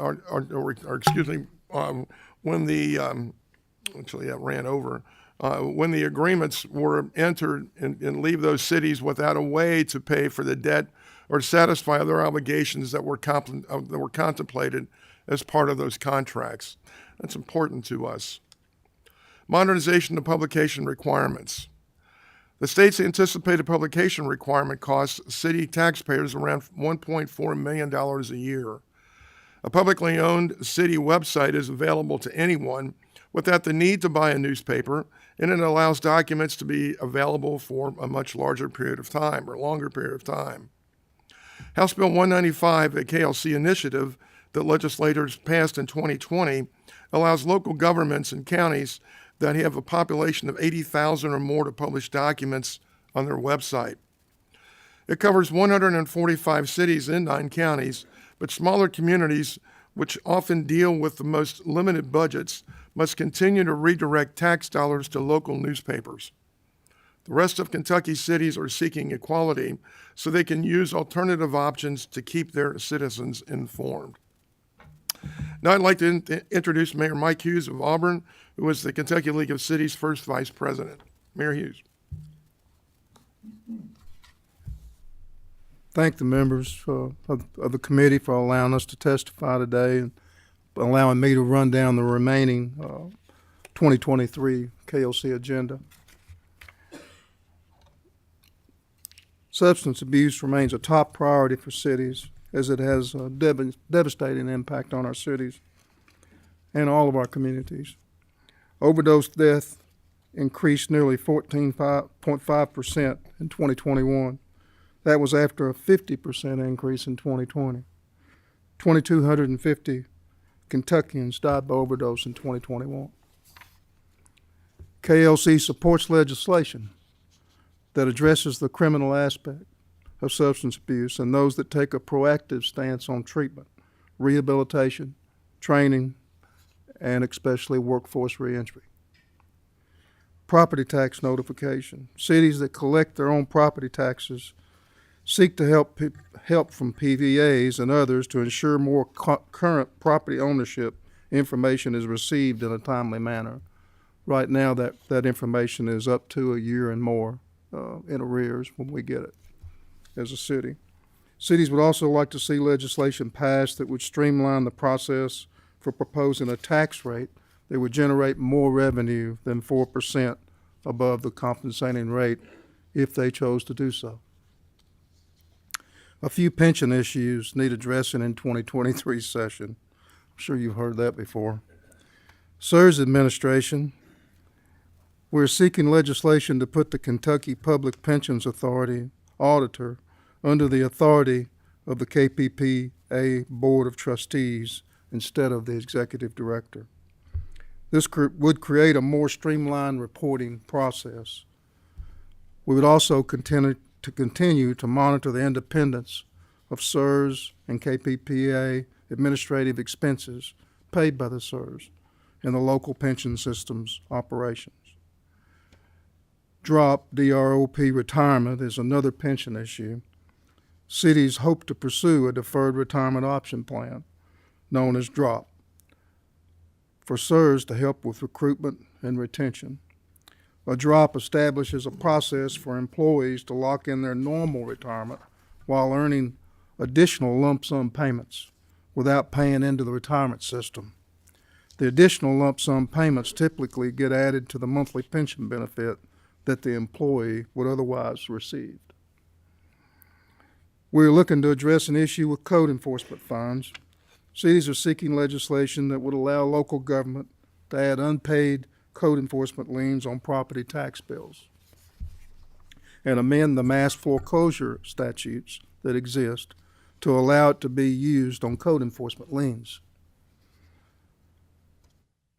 when the agreements were entered, and leave those cities without a way to pay for the debt or satisfy other obligations that were contemplated as part of those contracts. That's important to us. Modernization of publication requirements. The state's anticipated publication requirement costs city taxpayers around $1.4 million a year. A publicly owned city website is available to anyone without the need to buy a newspaper, and it allows documents to be available for a much larger period of time or longer period of time. House Bill 195, a KLC initiative that legislators passed in 2020, allows local governments and counties that have a population of 80,000 or more to publish documents on their website. It covers 145 cities in 9 counties, but smaller communities, which often deal with the most limited budgets, must continue to redirect tax dollars to local newspapers. The rest of Kentucky's cities are seeking equality so they can use alternative options to keep their citizens informed. Now I'd like to introduce Mayor Mike Hughes of Auburn, who is the Kentucky League of Cities' first vice president. Mayor Hughes. Thank the members of the committee for allowing us to testify today and allowing me to run down the remaining 2023 KLC agenda. Substance abuse remains a top priority for cities, as it has a devastating impact on our cities and all of our communities. Overdose death increased nearly 14.5% in 2021. That was after a 50% increase in 2020. 2,250 Kentuckians died by overdose in 2021. KLC supports legislation that addresses the criminal aspect of substance abuse and those that take a proactive stance on treatment, rehabilitation, training, and especially workforce reentry. Property tax notification. Cities that collect their own property taxes seek to help from PVAs and others to ensure more current property ownership information is received in a timely manner. Right now, that information is up to a year and more in arrears when we get it as a city. Cities would also like to see legislation passed that would streamline the process for proposing a tax rate that would generate more revenue than 4% above the compensating rate if they chose to do so. A few pension issues need addressing in 2023 session. I'm sure you've heard that before. CSRS administration, we're seeking legislation to put the Kentucky Public Pensions Authority auditor under the authority of the KPPA Board of Trustees instead of the executive director. This would create a more streamlined reporting process. We would also continue to monitor the independence of CSRS and KPPA administrative expenses paid by the CSRS in the local pension system's operations. DROP retirement is another pension issue. Cities hope to pursue a deferred retirement option plan known as DROP for CSRS to help with recruitment and retention. A DROP establishes a process for employees to lock in their normal retirement while earning additional lump sum payments without paying into the retirement system. The additional lump sum payments typically get added to the monthly pension benefit that the employee would otherwise receive. We're looking to address an issue with code enforcement fines. Cities are seeking legislation that would allow local government to add unpaid code enforcement liens on property tax bills and amend the mass foreclosure statutes that exist to allow it to be used on code enforcement liens.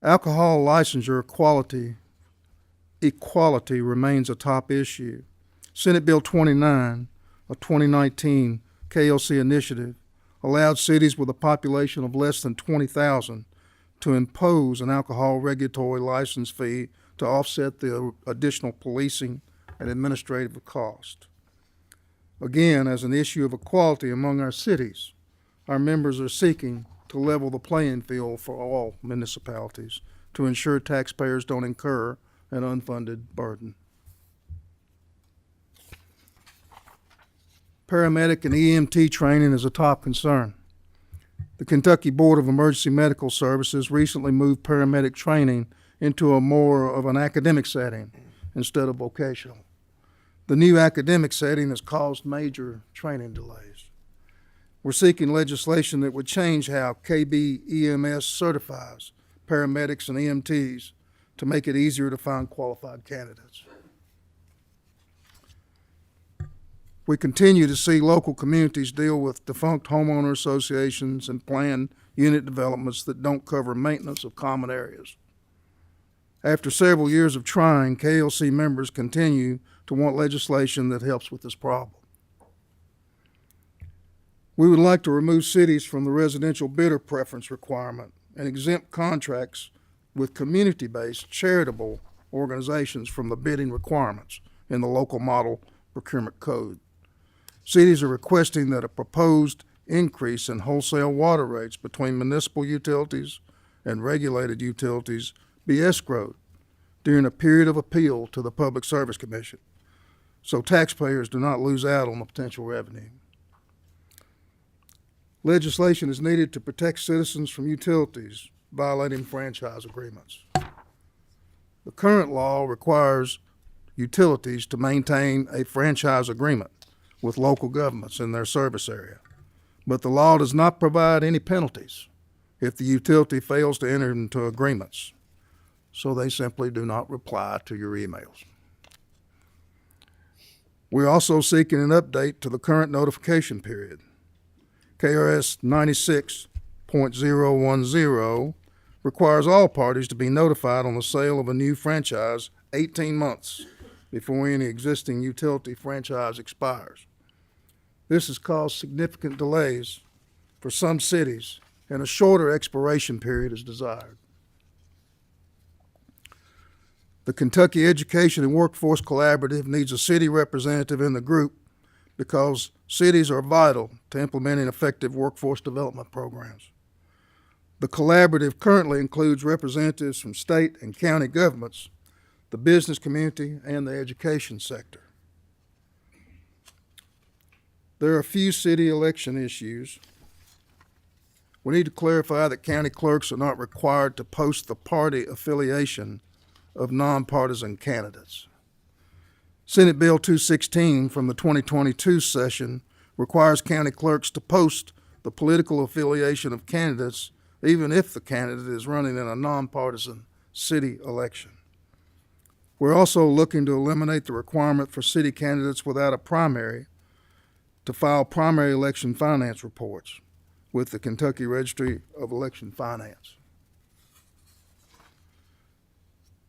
Alcohol licensure quality equality remains a top issue. Senate Bill 29, a 2019 KLC initiative, allowed cities with a population of less than 20,000 to impose an alcohol regulatory license fee to offset the additional policing and administrative cost. Again, as an issue of equality among our cities, our members are seeking to level the playing field for all municipalities to ensure taxpayers don't incur an unfunded burden. Paramedic and EMT training is a top concern. The Kentucky Board of Emergency Medical Services recently moved paramedic training into a more of an academic setting instead of vocational. The new academic setting has caused major training delays. We're seeking legislation that would change how KBEMS certifies paramedics and EMTs to make it easier to find qualified candidates. We continue to see local communities deal with defunct homeowner associations and planned unit developments that don't cover maintenance of common areas. After several years of trying, KLC members continue to want legislation that helps with this problem. We would like to remove cities from the residential bidder preference requirement and exempt contracts with community-based charitable organizations from the bidding requirements in the local model procurement code. Cities are requesting that a proposed increase in wholesale water rates between municipal utilities and regulated utilities be escrowed during a period of appeal to the Public Service Commission, so taxpayers do not lose out on the potential revenue. Legislation is needed to protect citizens from utilities violating franchise agreements. The current law requires utilities to maintain a franchise agreement with local governments in their service area, but the law does not provide any penalties if the utility fails to enter into agreements, so they simply do not reply to your emails. We're also seeking an update to the current notification period. KRS 96.010 requires all parties to be notified on the sale of a new franchise 18 months before any existing utility franchise expires. This has caused significant delays for some cities, and a shorter expiration period is desired. The Kentucky Education and Workforce Collaborative needs a city representative in the group because cities are vital to implementing effective workforce development programs. The collaborative currently includes representatives from state and county governments, the business community, and the education sector. There are a few city election issues. We need to clarify that county clerks are not required to post the party affiliation of nonpartisan candidates. Senate Bill 216 from the 2022 session requires county clerks to post the political affiliation of candidates even if the candidate is running in a nonpartisan city election. We're also looking to eliminate the requirement for city candidates without a primary to file primary election finance reports with the Kentucky Registry of Election Finance.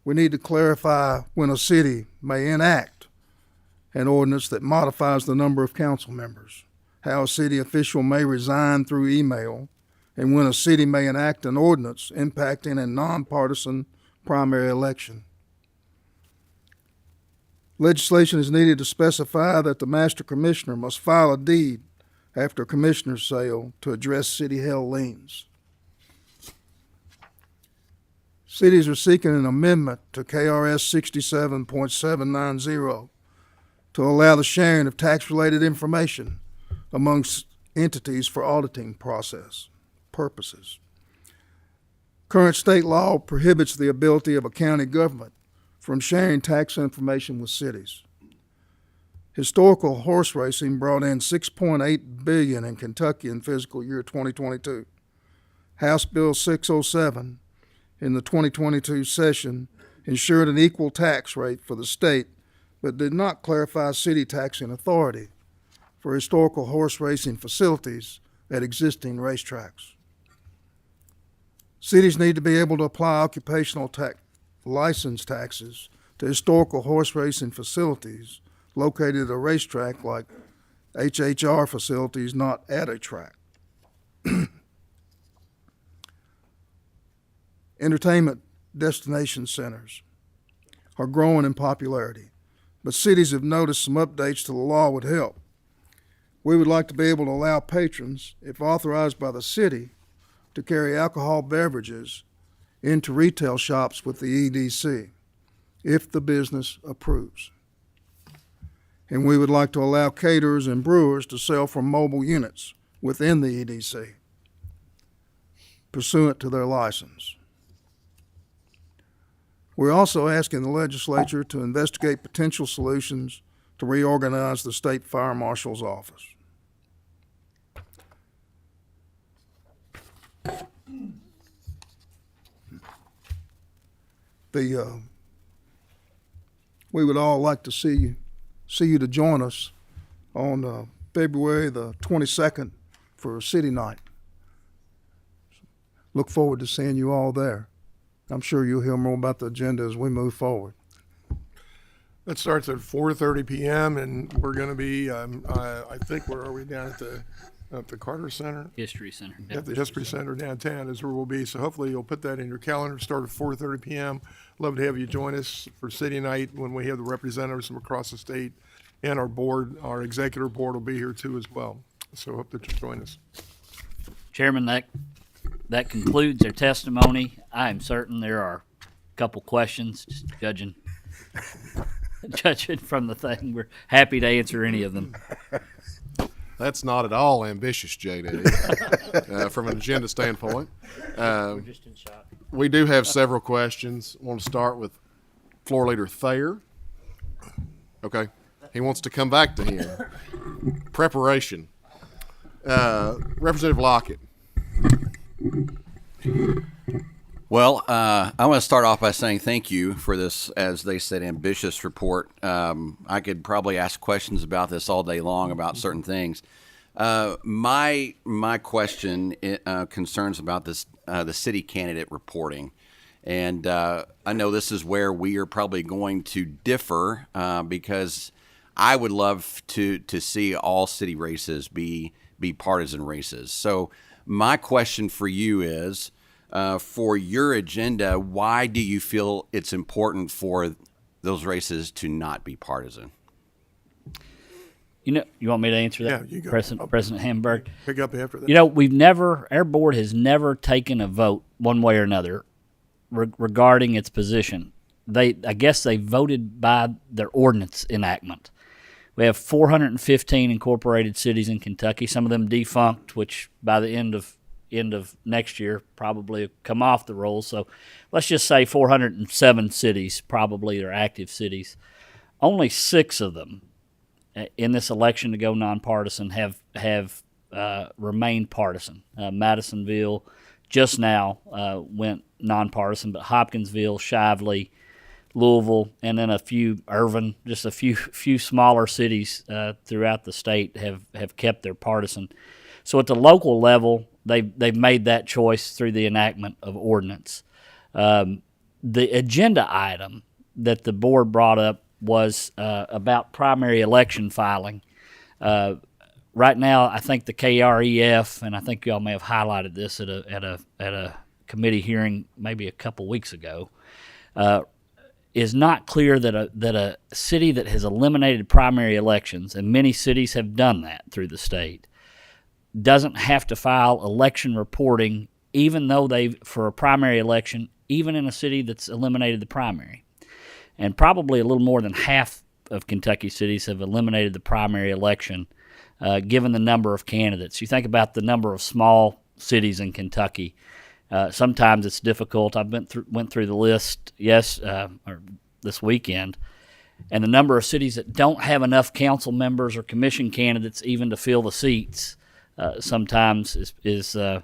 We need to clarify when a city may enact an ordinance that modifies the number of council members, how a city official may resign through email, and when a city may enact an ordinance impacting a nonpartisan primary election. Legislation is needed to specify that the master commissioner must file a deed after a commissioner's sale to address city-held liens. Cities are seeking an amendment to KRS 67.790 to allow the sharing of tax-related information amongst entities for auditing purposes. Current state law prohibits the ability of a county government from sharing tax information with cities. Historical horse racing brought in $6.8 billion in Kentucky in fiscal year 2022. House Bill 607 in the 2022 session ensured an equal tax rate for the state, but did not clarify city taxing authority for historical horse racing facilities at existing racetracks. Cities need to be able to apply occupational license taxes to historical horse racing facilities located at a racetrack like HHR facilities not at a track. Entertainment destination centers are growing in popularity, but cities have noticed some updates to the law would help. We would like to be able to allow patrons, if authorized by the city, to carry alcohol beverages into retail shops with the EDC, if the business approves. And we would like to allow caterers and brewers to sell from mobile units within the EDC, pursuant to their license. We're also asking the legislature to investigate potential solutions to reorganize the state fire marshal's office. We would all like to see you to join us on February the 22nd for City Night. Look forward to seeing you all there. I'm sure you'll hear more about the agenda as we move forward. That starts at 4:30 p.m. and we're going to be, I think, where are we, down at the Carter Center? History Center. At the History Center downtown is where we'll be. So hopefully you'll put that in your calendar. Start at 4:30 p.m. Love to have you join us for City Night when we have the representatives from across the state, and our board, our executive board will be here too as well. So hope that you join us. Chairman, that concludes their testimony. I am certain there are a couple questions, just judging from the thing. We're happy to answer any of them. That's not at all ambitious, JD, from an agenda standpoint. We're just in shock. We do have several questions. I want to start with Floor Leader Thayer. Okay. He wants to come back to him. Preparation. Representative Lockett. Well, I want to start off by saying thank you for this, as they said, ambitious report. I could probably ask questions about this all day long about certain things. My question concerns about this the city candidate reporting, and I know this is where we are probably going to differ because I would love to see all city races be partisan races. So my question for you is, for your agenda, why do you feel it's important for those races to not be partisan? You want me to answer that? Yeah, you go. President Hamburg. Pick up after that. Our board has never taken a vote one way or another regarding its position. I guess they voted by their ordinance enactment. We have 415 incorporated cities in Kentucky, some of them defunct, which by the end of next year probably come off the rolls. So let's just say 407 cities probably are active cities. Only 6 of them in this election to go nonpartisan have remained partisan. Madisonville just now went nonpartisan, but Hopkinsville, Shively, Louisville, and then a few Irvine, just a few smaller cities throughout the state have kept their partisan. So at the local level, they've made that choice through the enactment of ordinance. The agenda item that the board brought up was about primary election filing. Right now, I think the KREF, and I think y'all may have highlighted this at a committee hearing maybe a couple weeks ago, is not clear that a city that has eliminated primary elections, and many cities have done that through the state, doesn't have to file election reporting, even though for a primary election, even in a city that's eliminated the primary. And probably a little more than half of Kentucky cities have eliminated the primary election, given the number of candidates. You think about the number of small cities in Kentucky. Sometimes it's difficult. I went through the list or this weekend, and the number of cities that don't have enough council members or commission candidates even to fill the seats sometimes is there's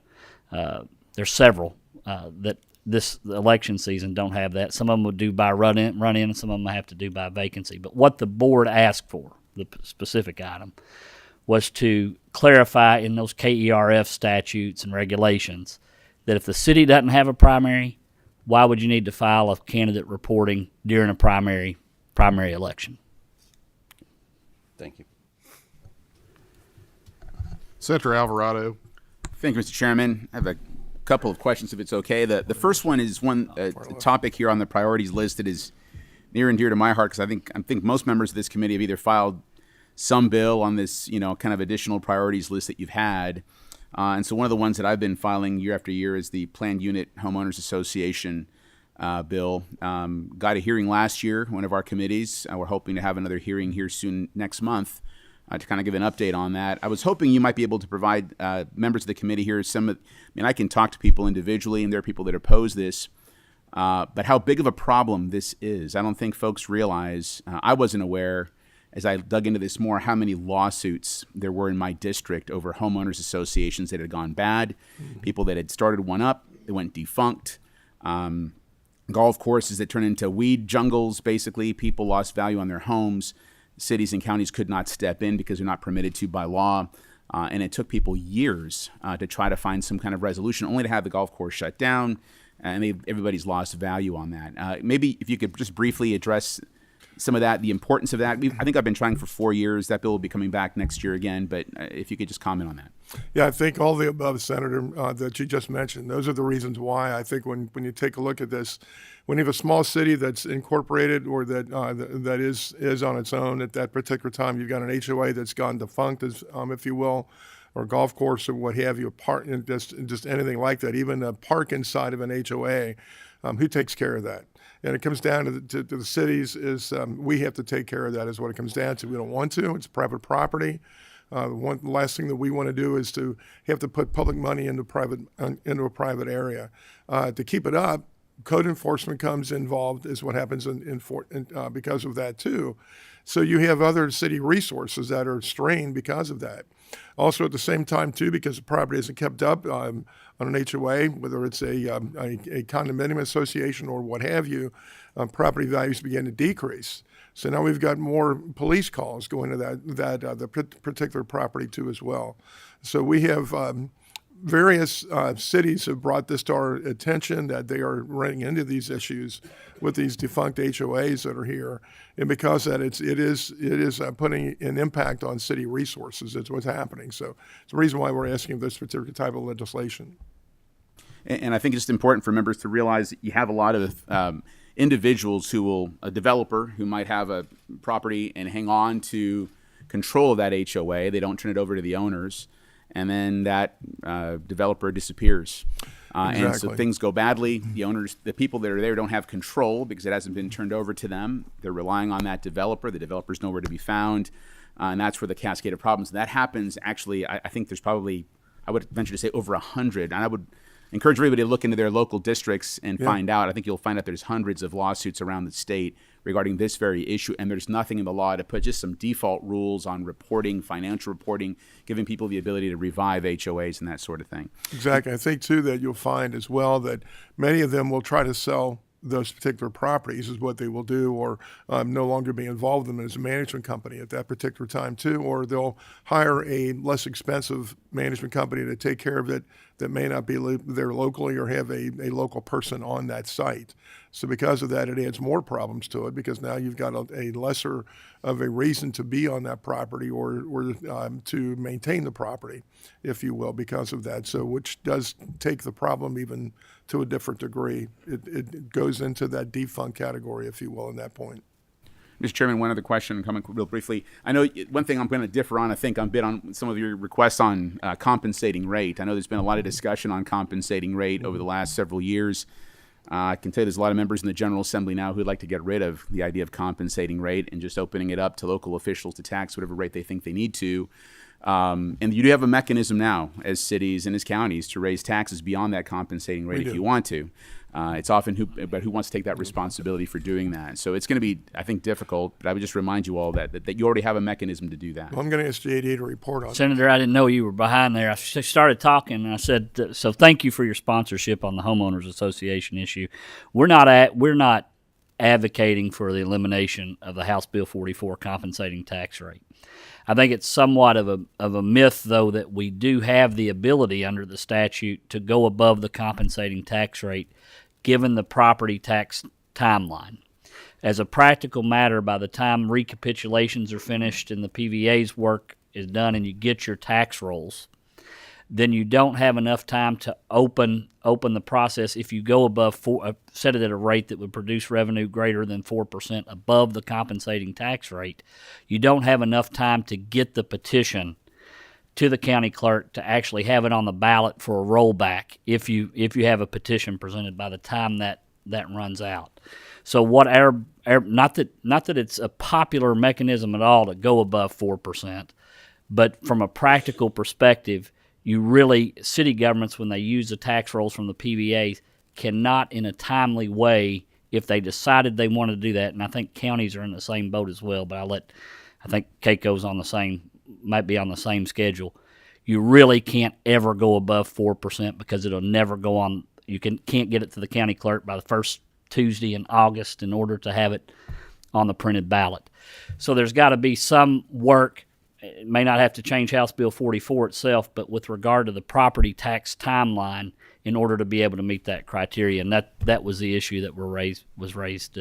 several that this election season don't have that. Some of them would do by run in, and some of them have to do by vacancy. But what the board asked for, the specific item, was to clarify in those KERF statutes and regulations that if the city doesn't have a primary, why would you need to file a candidate reporting during a primary election? Thank you. Senator Alvarado. Thank you, Mr. Chairman. I have a couple of questions, if it's okay. The first one is one topic here on the priorities list that is near and dear to my heart, because I think most members of this committee have either filed some bill on this, kind of additional priorities list that you've had. And so one of the ones that I've been filing year after year is the Planned Unit Homeowners Association bill. Got a hearing last year, one of our committees. We're hoping to have another hearing here soon next month to kind of give an update on that. I was hoping you might be able to provide members of the committee here I can talk to people individually, and there are people that oppose this, but how big of a problem this is. I don't think folks realize, I wasn't aware as I dug into this more, how many lawsuits there were in my district over homeowners associations that had gone bad, people that had started one up, they went defunct, golf courses that turned into weed jungles, basically. People lost value on their homes. Cities and counties could not step in because they're not permitted to by law. And it took people years to try to find some kind of resolution, only to have the golf course shut down, and everybody's lost value on that. Maybe if you could just briefly address some of that, the importance of that. I think I've been trying for 4 years. That bill will be coming back next year again, but if you could just comment on that. Yeah, I think all the above, Senator, that you just mentioned, those are the reasons why I think when you take a look at this, when you have a small city that's incorporated or that is on its own at that particular time, you've got an HOA that's gone defunct, if you will, or golf course or what have you, just anything like that, even a park inside of an HOA, who takes care of that? And it comes down to the cities is we have to take care of that is what it comes down to. We don't want to. It's private property. The last thing that we want to do is to have to put public money into a private area. To keep it up, code enforcement comes involved is what happens because of that too. So you have other city resources that are strained because of that. Also at the same time too, because the property isn't kept up on an HOA, whether it's a condominium association or what have you, property values begin to decrease. So now we've got more police calls going to the particular property too as well. So we have various cities have brought this to our attention that they are running into these issues with these defunct HOAs that are here, and because that it is putting an impact on city resources. That's what's happening. So it's the reason why we're asking this particular type of legislation. And I think it's important for members to realize that you have a lot of individuals a developer who might have a property and hang on to control of that HOA. They don't turn it over to the owners, and then that developer disappears. Exactly. And so things go badly. The people that are there don't have control because it hasn't been turned over to them. They're relying on that developer. The developer's nowhere to be found. And that's where the cascade of problems. That happens, actually, I think there's probably, I would venture to say, over 100. And I would encourage everybody to look into their local districts and find out. I think you'll find out there's hundreds of lawsuits around the state regarding this very issue, and there's nothing in the law to put just some default rules on reporting, financial reporting, giving people the ability to revive HOAs and that sort of thing. Exactly. I think, too, that you'll find as well that many of them will try to sell those particular properties is what they will do, or no longer be involved in them as a management company at that particular time too, or they'll hire a less expensive management company to take care of it that may not be there locally or have a local person on that site. So because of that, it adds more problems to it because now you've got a lesser of a reason to be on that property or to maintain the property, if you will, because of that. So which does take the problem even to a different degree. It goes into that defunct category, if you will, in that point. Mr. Chairman, one other question coming real briefly. I know one thing I'm going to differ on, I think, on some of your requests on compensating rate. I know there's been a lot of discussion on compensating rate over the last several years. I can tell you there's a lot of members in the General Assembly now who'd like to get rid of the idea of compensating rate and just opening it up to local officials to tax whatever rate they think they need to. And you do have a mechanism now as cities and as counties to raise taxes beyond that compensating rate if you want to. It's often who wants to take that responsibility for doing that. So it's going to be, I think, difficult, but I would just remind you all that you already have a mechanism to do that. Well, I'm going to ask JD to report on Senator, I didn't know you were behind there. I started talking and I said, so thank you for your sponsorship on the Homeowners Association issue. We're not advocating for the elimination of the House Bill 44 compensating tax rate. I think it's somewhat of a myth, though, that we do have the ability under the statute to go above the compensating tax rate given the property tax timeline. As a practical matter, by the time recapitulations are finished and the PVA's work is done and you get your tax rolls, then you don't have enough time to open the process. If you go above set it at a rate that would produce revenue greater than 4% above the compensating tax rate, you don't have enough time to get the petition to the county clerk to actually have it on the ballot for a rollback if you have a petition presented by the time that runs out. So what not that it's a popular mechanism at all to go above 4%, but from a practical perspective, city governments, when they use the tax rolls from the PVA, cannot in a timely way, if they decided they wanted to do that, and I think counties are in the same boat as well, but I think Keiko's might be on the same schedule. You really can't ever go above 4% because it'll never go on. You can't get it to the county clerk by the first Tuesday in August in order to have it on the printed ballot. So there's got to be some work. It may not have to change House Bill 44 itself, but with regard to the property tax timeline, in order to be able to meet that criteria, and that was the issue that was raised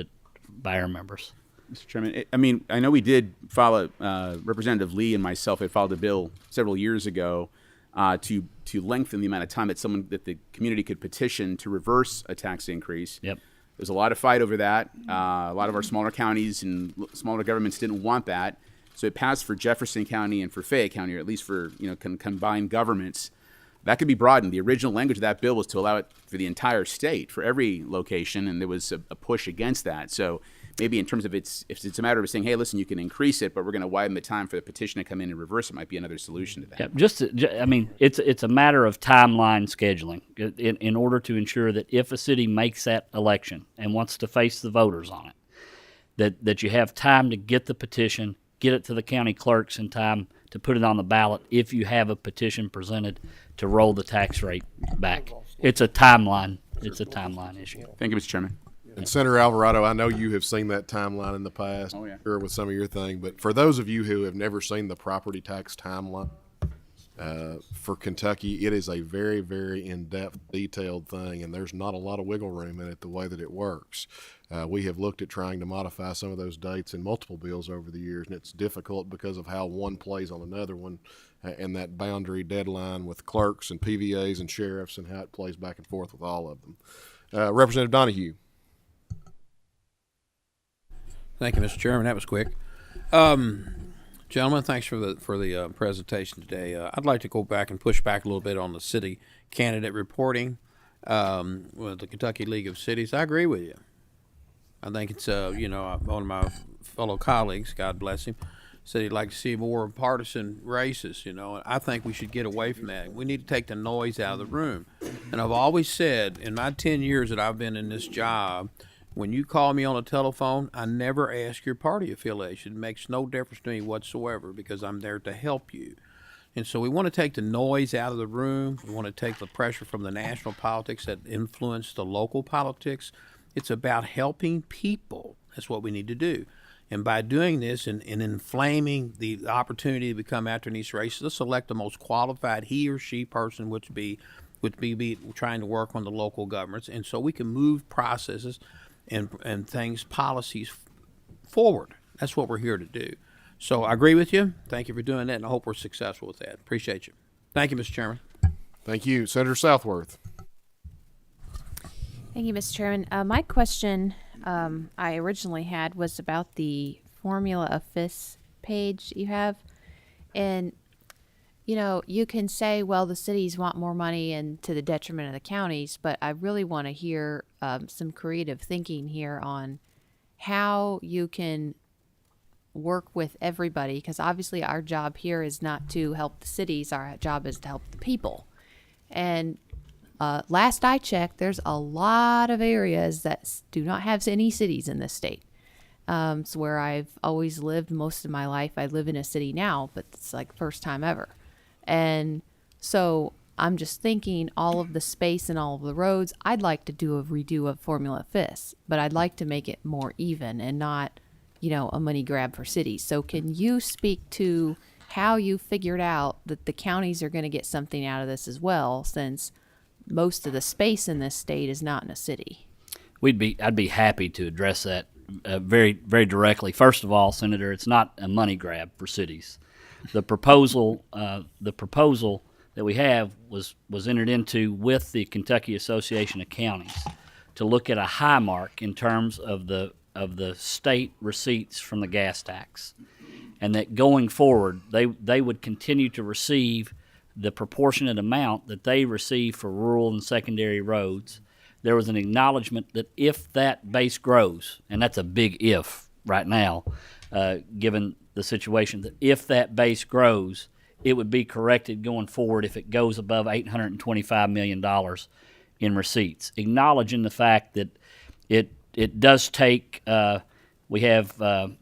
by our members. Mr. Chairman, I mean, I know we did file Representative Lee and myself had filed a bill several years ago to lengthen the amount of time that the community could petition to reverse a tax increase. Yep. There's a lot of fight over that. A lot of our smaller counties and smaller governments didn't want that. So it passed for Jefferson County and for Fayette County, or at least for combined governments. That could be broadened. The original language of that bill was to allow it for the entire state, for every location, and there was a push against that. So maybe in terms of if it's a matter of saying, hey, listen, you can increase it, but we're going to widen the time for the petition to come in and reverse it, might be another solution to that. Yeah, it's a matter of timeline scheduling in order to ensure that if a city makes that election and wants to face the voters on it, that you have time to get the petition, get it to the county clerks in time to put it on the ballot if you have a petition presented to roll the tax rate back. It's a timeline issue. Thank you, Mr. Chairman. And Senator Alvarado, I know you have seen that timeline in the past, or with some of your thing, but for those of you who have never seen the property tax timeline for Kentucky, it is a very, very in-depth, detailed thing, and there's not a lot of wiggle room in it the way that it works. We have looked at trying to modify some of those dates in multiple bills over the years, and it's difficult because of how one plays on another one and that boundary deadline with clerks and PVAs and sheriffs and how it plays back and forth with all of them. Representative Donahue. Thank you, Mr. Chairman. That was quick. Gentlemen, thanks for the presentation today. I'd like to go back and push back a little bit on the city candidate reporting with the Kentucky League of Cities. I agree with you. I think it's one of my fellow colleagues, God bless him, said he'd like to see more partisan races. I think we should get away from that. We need to take the noise out of the room. And I've always said, in my 10 years that I've been in this job, when you call me on the telephone, I never ask your party affiliation. It makes no difference to me whatsoever because I'm there to help you. And so we want to take the noise out of the room. We want to take the pressure from the national politics that influence the local politics. It's about helping people. That's what we need to do. And by doing this and inflaming the opportunity to become after these races, let's select the most qualified he or she person would be trying to work on the local governments. And so we can move processes and policies forward. That's what we're here to do. So I agree with you. Thank you for doing that, and I hope we're successful with that. Appreciate you. Thank you, Mr. Chairman. Thank you. Senator Southworth. Thank you, Mr. Chairman. My question I originally had was about the formula of FIS page you have. And, you can say, well, the cities want more money and to the detriment of the counties, but I really want to hear some creative thinking here on how you can work with everybody, because obviously our job here is not to help the cities. Our job is to help the people. And last I checked, there's a lot of areas that do not have any cities in this state. It's where I've always lived most of my life. I live in a city now, but it's like first time ever. And so I'm just thinking all of the space and all of the roads, I'd like to redo a formula FIS, but I'd like to make it more even and not, a money grab for cities. So can you speak to how you figured out that the counties are going to get something out of this as well, since most of the space in this state is not in a city? I'd be happy to address that very, very directly. First of all, Senator, it's not a money grab for cities. The proposal that we have was entered into with the Kentucky Association of Counties to look at a high mark in terms of the state receipts from the gas tax, and that going forward they would continue to receive the proportionate amount that they receive for rural and secondary roads. There was an acknowledgement that if that base grows, and that's a big if right now, given the situation, that if that base grows, it would be corrected going forward if it goes above $825 million in receipts, acknowledging the fact that it does take, we have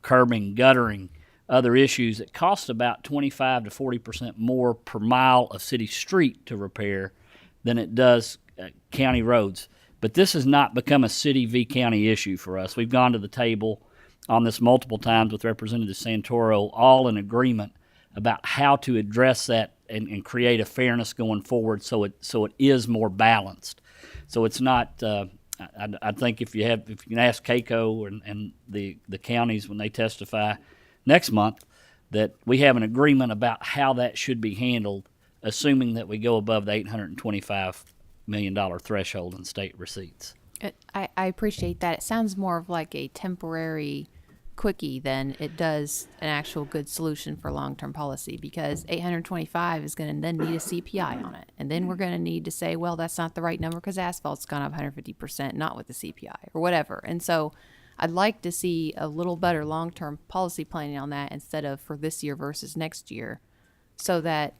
curbing, guttering, other issues that cost about 25 to 40% more per mile of city street to repair than it does county roads. But this has not become a city v. county issue for us. We've gone to the table on this multiple times with Representative Santoro, all in agreement about how to address that and create a fairness going forward so it is more balanced. So it's not, I think if you can ask CAECO and the counties when they testify next month, that we have an agreement about how that should be handled, assuming that we go above the $825 million threshold in state receipts. I appreciate that. It sounds more of like a temporary quickie than it does an actual good solution for long-term policy, because 825 is going to then need a CPI on it. And then we're going to need to say, well, that's not the right number because asphalt's gone up 150%, not with the CPI or whatever. And so I'd like to see a little better long-term policy planning on that instead of for this year versus next year, so that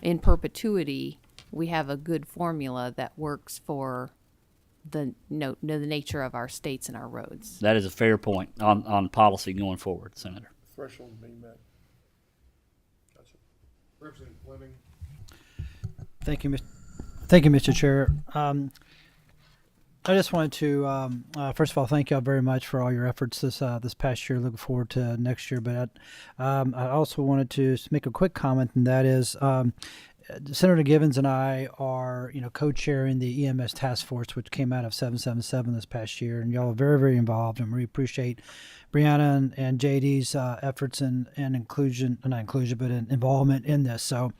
in perpetuity we have a good formula that works for the nature of our states and our roads. That is a fair point on policy going forward, Senator. Threshold being met. Gotcha. Representative Fleming. Thank you, Mr. Chair. I just wanted to, first of all, thank y'all very much for all your efforts this past year. Looking forward to next year. But I also wanted to make a quick comment, and that is, Senator Givens and I are, co-chairing the EMS task force, which came out of 777 this past year, and y'all are very, very involved, and we appreciate Brianna and JD's efforts and involvement in this. So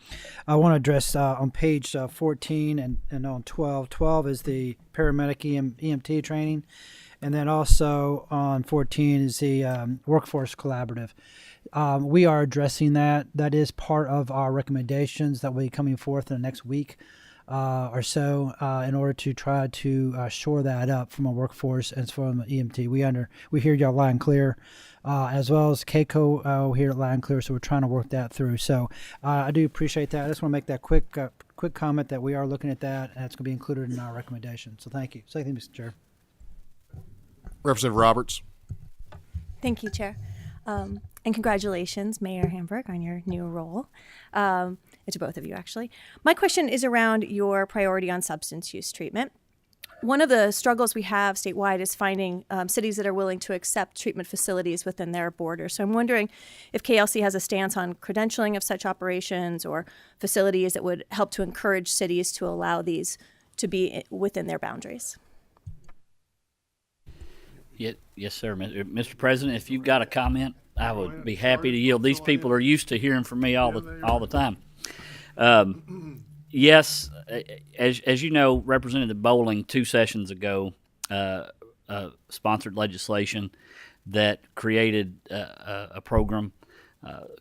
I want to address on page 14 and on 12. 12 is the paramedic EMT training, and then also on 14 is the workforce collaborative. We are addressing that. That is part of our recommendations that will be coming forth in the next week or so in order to try to shore that up from a workforce and from EMT. We hear y'all loud and clear, as well as CAECO here at loud and clear, so we're trying to work that through. So I do appreciate that. I just want to make that quick comment that we are looking at that, and it's going to be included in our recommendation. So thank you. So thank you, Mr. Chair. Representative Roberts. Thank you, Chair. And congratulations, Mayor Hamburg, on your new role. To both of you, actually. My question is around your priority on substance use treatment. One of the struggles we have statewide is finding cities that are willing to accept treatment facilities within their borders. So I'm wondering if KLC has a stance on credentialing of such operations or facilities that would help to encourage cities to allow these to be within their boundaries. Yes, sir. Mr. President, if you've got a comment, I would be happy to yield. These people are used to hearing from me all the time. Yes, as you know, Representative Bowling 2 sessions ago sponsored legislation that created a program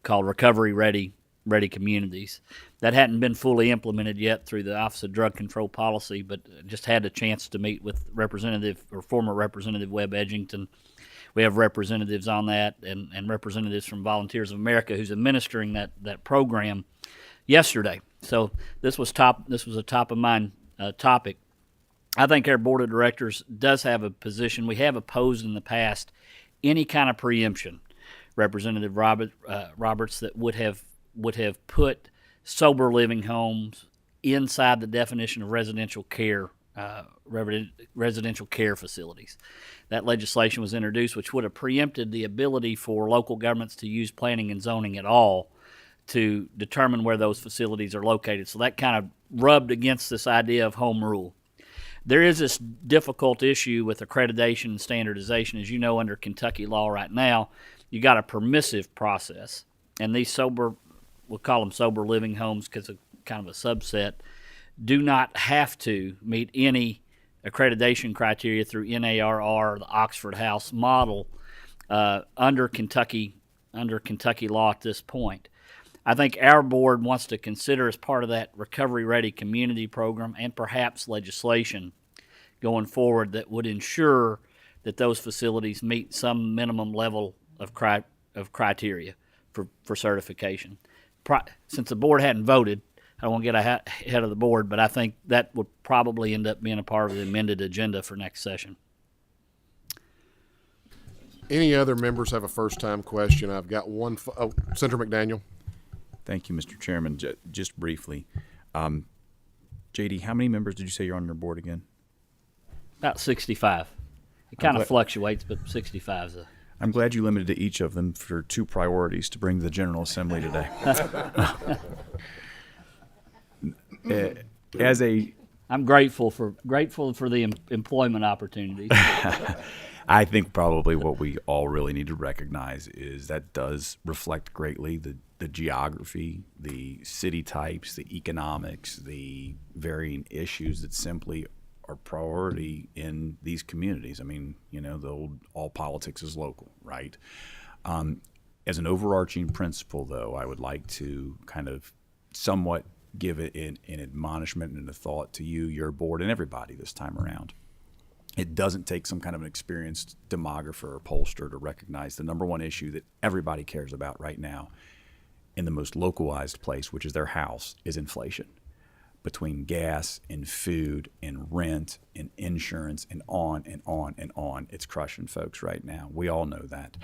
called Recovery Ready Communities. That hadn't been fully implemented yet through the Office of Drug Control Policy, but just had a chance to meet with former Representative Webb Edgington. We have representatives on that and representatives from Volunteers of America who's administering that program yesterday. So this was a top of mind topic. I think our board of directors does have a position. We have opposed in the past any kind of preemption, Representative Roberts, that would have put sober living homes inside the definition of residential care facilities. That legislation was introduced, which would have preempted the ability for local governments to use planning and zoning at all to determine where those facilities are located. So that kind of rubbed against this idea of home rule. There is this difficult issue with accreditation and standardization. As you know, under Kentucky law right now, you got a permissive process. And these we'll call them sober living homes because of kind of a subset, do not have to meet any accreditation criteria through NARR, the Oxford House model, under Kentucky law at this point. I think our board wants to consider, as part of that Recovery Ready community program and perhaps legislation going forward, that would ensure that those facilities meet some minimum level of criteria for certification. Since the board hadn't voted, I don't want to get ahead of the board, but I think that would probably end up being a part of the amended agenda for next session. Any other members have a first-time question? I've got one. Senator McDaniel. Thank you, Mr. Chairman. Just briefly, JD, how many members did you say you're on your board again? About 65. It kind of fluctuates, but 65 is I'm glad you limited to each of them for 2 priorities to bring to the General Assembly today. I'm grateful for the employment opportunities. I think probably what we all really need to recognize is that does reflect greatly the geography, the city types, the economics, the varying issues that simply are priority in these communities. I mean, the old all politics is local, right? As an overarching principle, though, I would like to kind of somewhat give it an admonishment and a thought to you, your board, and everybody this time around. It doesn't take some kind of an experienced demographer or pollster to recognize the number one issue that everybody cares about right now in the most localized place, which is their house, is inflation. Between gas and food and rent and insurance and on and on and on, it's crushing folks right now. We all know that.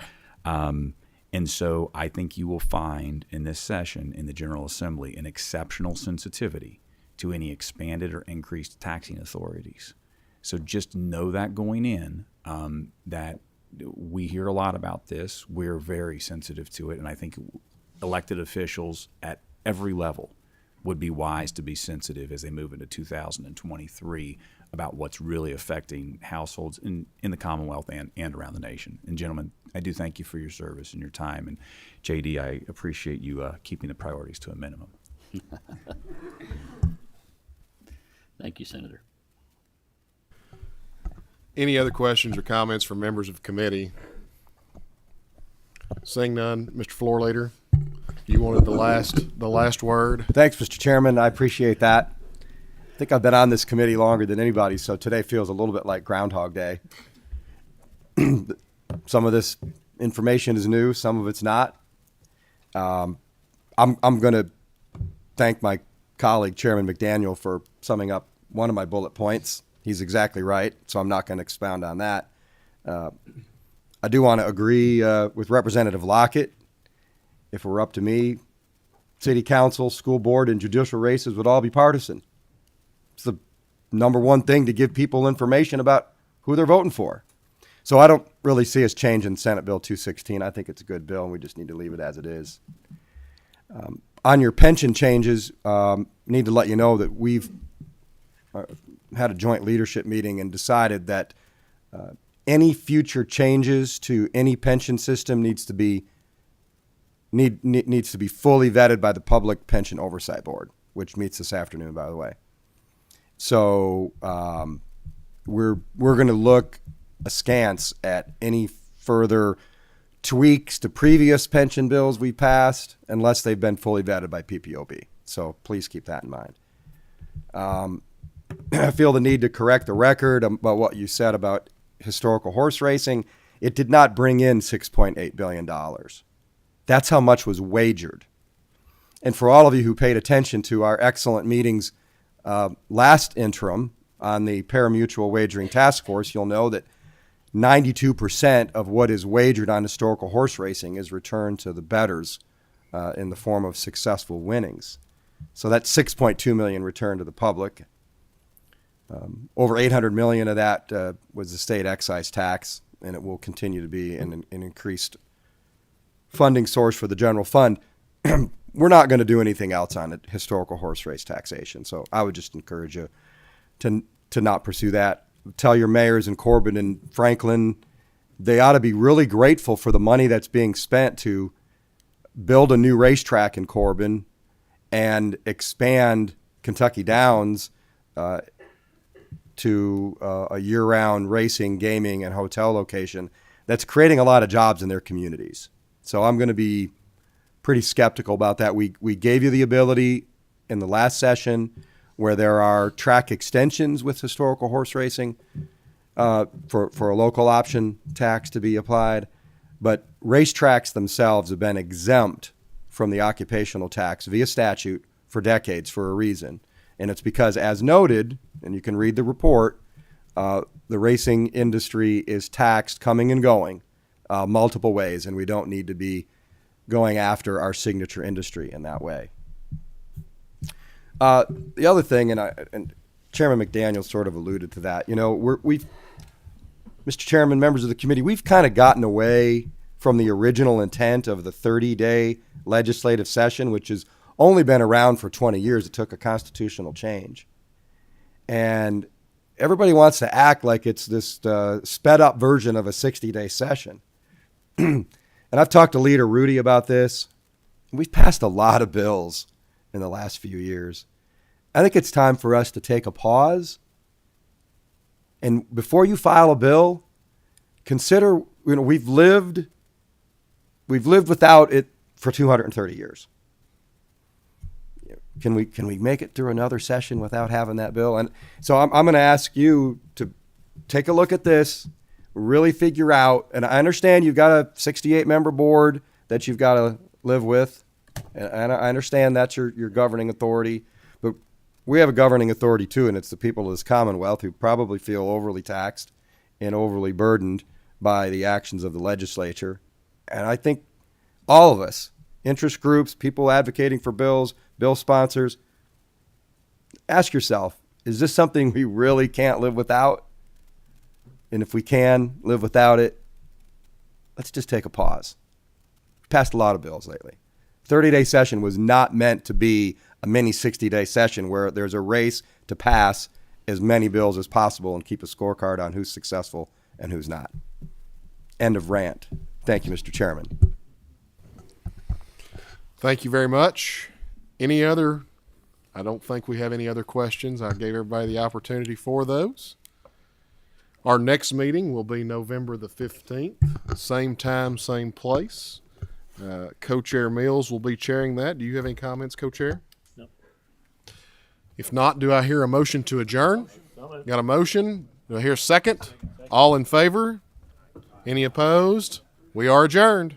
And so I think you will find in this session in the General Assembly an exceptional sensitivity to any expanded or increased taxing authorities. So just know that going in, that we hear a lot about this. We're very sensitive to it, and I think elected officials at every level would be wise to be sensitive as they move into 2023 about what's really affecting households in the Commonwealth and around the nation. And gentlemen, I do thank you for your service and your time. And JD, I appreciate you keeping the priorities to a minimum. Thank you, Senator. Any other questions or comments from members of the committee? Seeing none, Mr. Floor Leader, you wanted the last word. Thanks, Mr. Chairman. I appreciate that. I think I've been on this committee longer than anybody, so today feels a little bit like Groundhog Day. Some of this information is new, some of it's not. I'm going to thank my colleague, Chairman McDaniel, for summing up one of my bullet points. He's exactly right, so I'm not going to expound on that. I do want to agree with Representative Lockett. If it were up to me, city council, school board, and judicial races would all be partisan. It's the number one thing to give people information about who they're voting for. So I don't really see us changing Senate Bill 216. I think it's a good bill, and we just need to leave it as it is. On your pension changes, need to let you know that we've had a joint leadership meeting and decided that any future changes to any pension system needs to be fully vetted by the Public Pension Oversight Board, which meets this afternoon, by the way. So we're going to look askance at any further tweaks to previous pension bills we passed unless they've been fully vetted by PPOB. So please keep that in mind. I feel the need to correct the record about what you said about historical horse racing. It did not bring in $6.8 billion. That's how much was wagered. And for all of you who paid attention to our excellent meetings last interim on the pari-mutuel wagering task force, you'll know that 92% of what is wagered on historical horse racing is returned to the bettors in the form of successful winnings. So that's $6.2 million returned to the public. Over $800 million of that was the state excise tax, and it will continue to be an increased funding source for the general fund. We're not going to do anything else on it, historical horse race taxation. So I would just encourage you to to not pursue that. Tell your mayors in Corbin and Franklin, they ought to be really grateful for the money that's being spent to build a new racetrack in Corbin and expand Kentucky Downs to a year-round racing, gaming, and hotel location that's creating a lot of jobs in their communities. So I'm going to be pretty skeptical about that. We gave you the ability in the last session where there are track extensions with historical horse racing for a local option tax to be applied. But racetracks themselves have been exempt from the occupational tax via statute for decades for a reason. And it's because, as noted, and you can read the report, the racing industry is taxed coming and going multiple ways, and we don't need to be going after our signature industry in that way. The other thing, and Chairman McDaniel sort of alluded to that, we've, Mr. Chairman, members of the committee, we've kind of gotten away from the original intent of the 30-day legislative session, which has only been around for 20 years. It took a constitutional change. And everybody wants to act like it's this sped-up version of a 60-day session. And I've talked to Leader Rudy about this. We've passed a lot of bills in the last few years. I think it's time for us to take a pause. And before you file a bill, consider, we've lived without it for 230 years. Can we make it through another session without having that bill? And so I'm going to ask you to take a look at this, really figure out, and I understand you've got a 68-member board that you've got to live with, and I understand that's your governing authority, but we have a governing authority too, and it's the people of this Commonwealth who probably feel overly taxed and overly burdened by the actions of the legislature. And I think all of us, interest groups, people advocating for bills, bill sponsors, ask yourself, is this something we really can't live without? And if we can live without it, let's just take a pause. We've passed a lot of bills lately. 30-day session was not meant to be a mini 60-day session where there's a race to pass as many bills as possible and keep a scorecard on who's successful and who's not. End of rant. Thank you, Mr. Chairman. Thank you very much. Any other? I don't think we have any other questions. I gave everybody the opportunity for those. Our next meeting will be November the 15th, same time, same place. Co-Chair Mills will be chairing that. Do you have any comments, Co-Chair? No. If not, do I hear a motion to adjourn? Got a motion? Do I hear a second? All in favor? Any opposed? We are adjourned.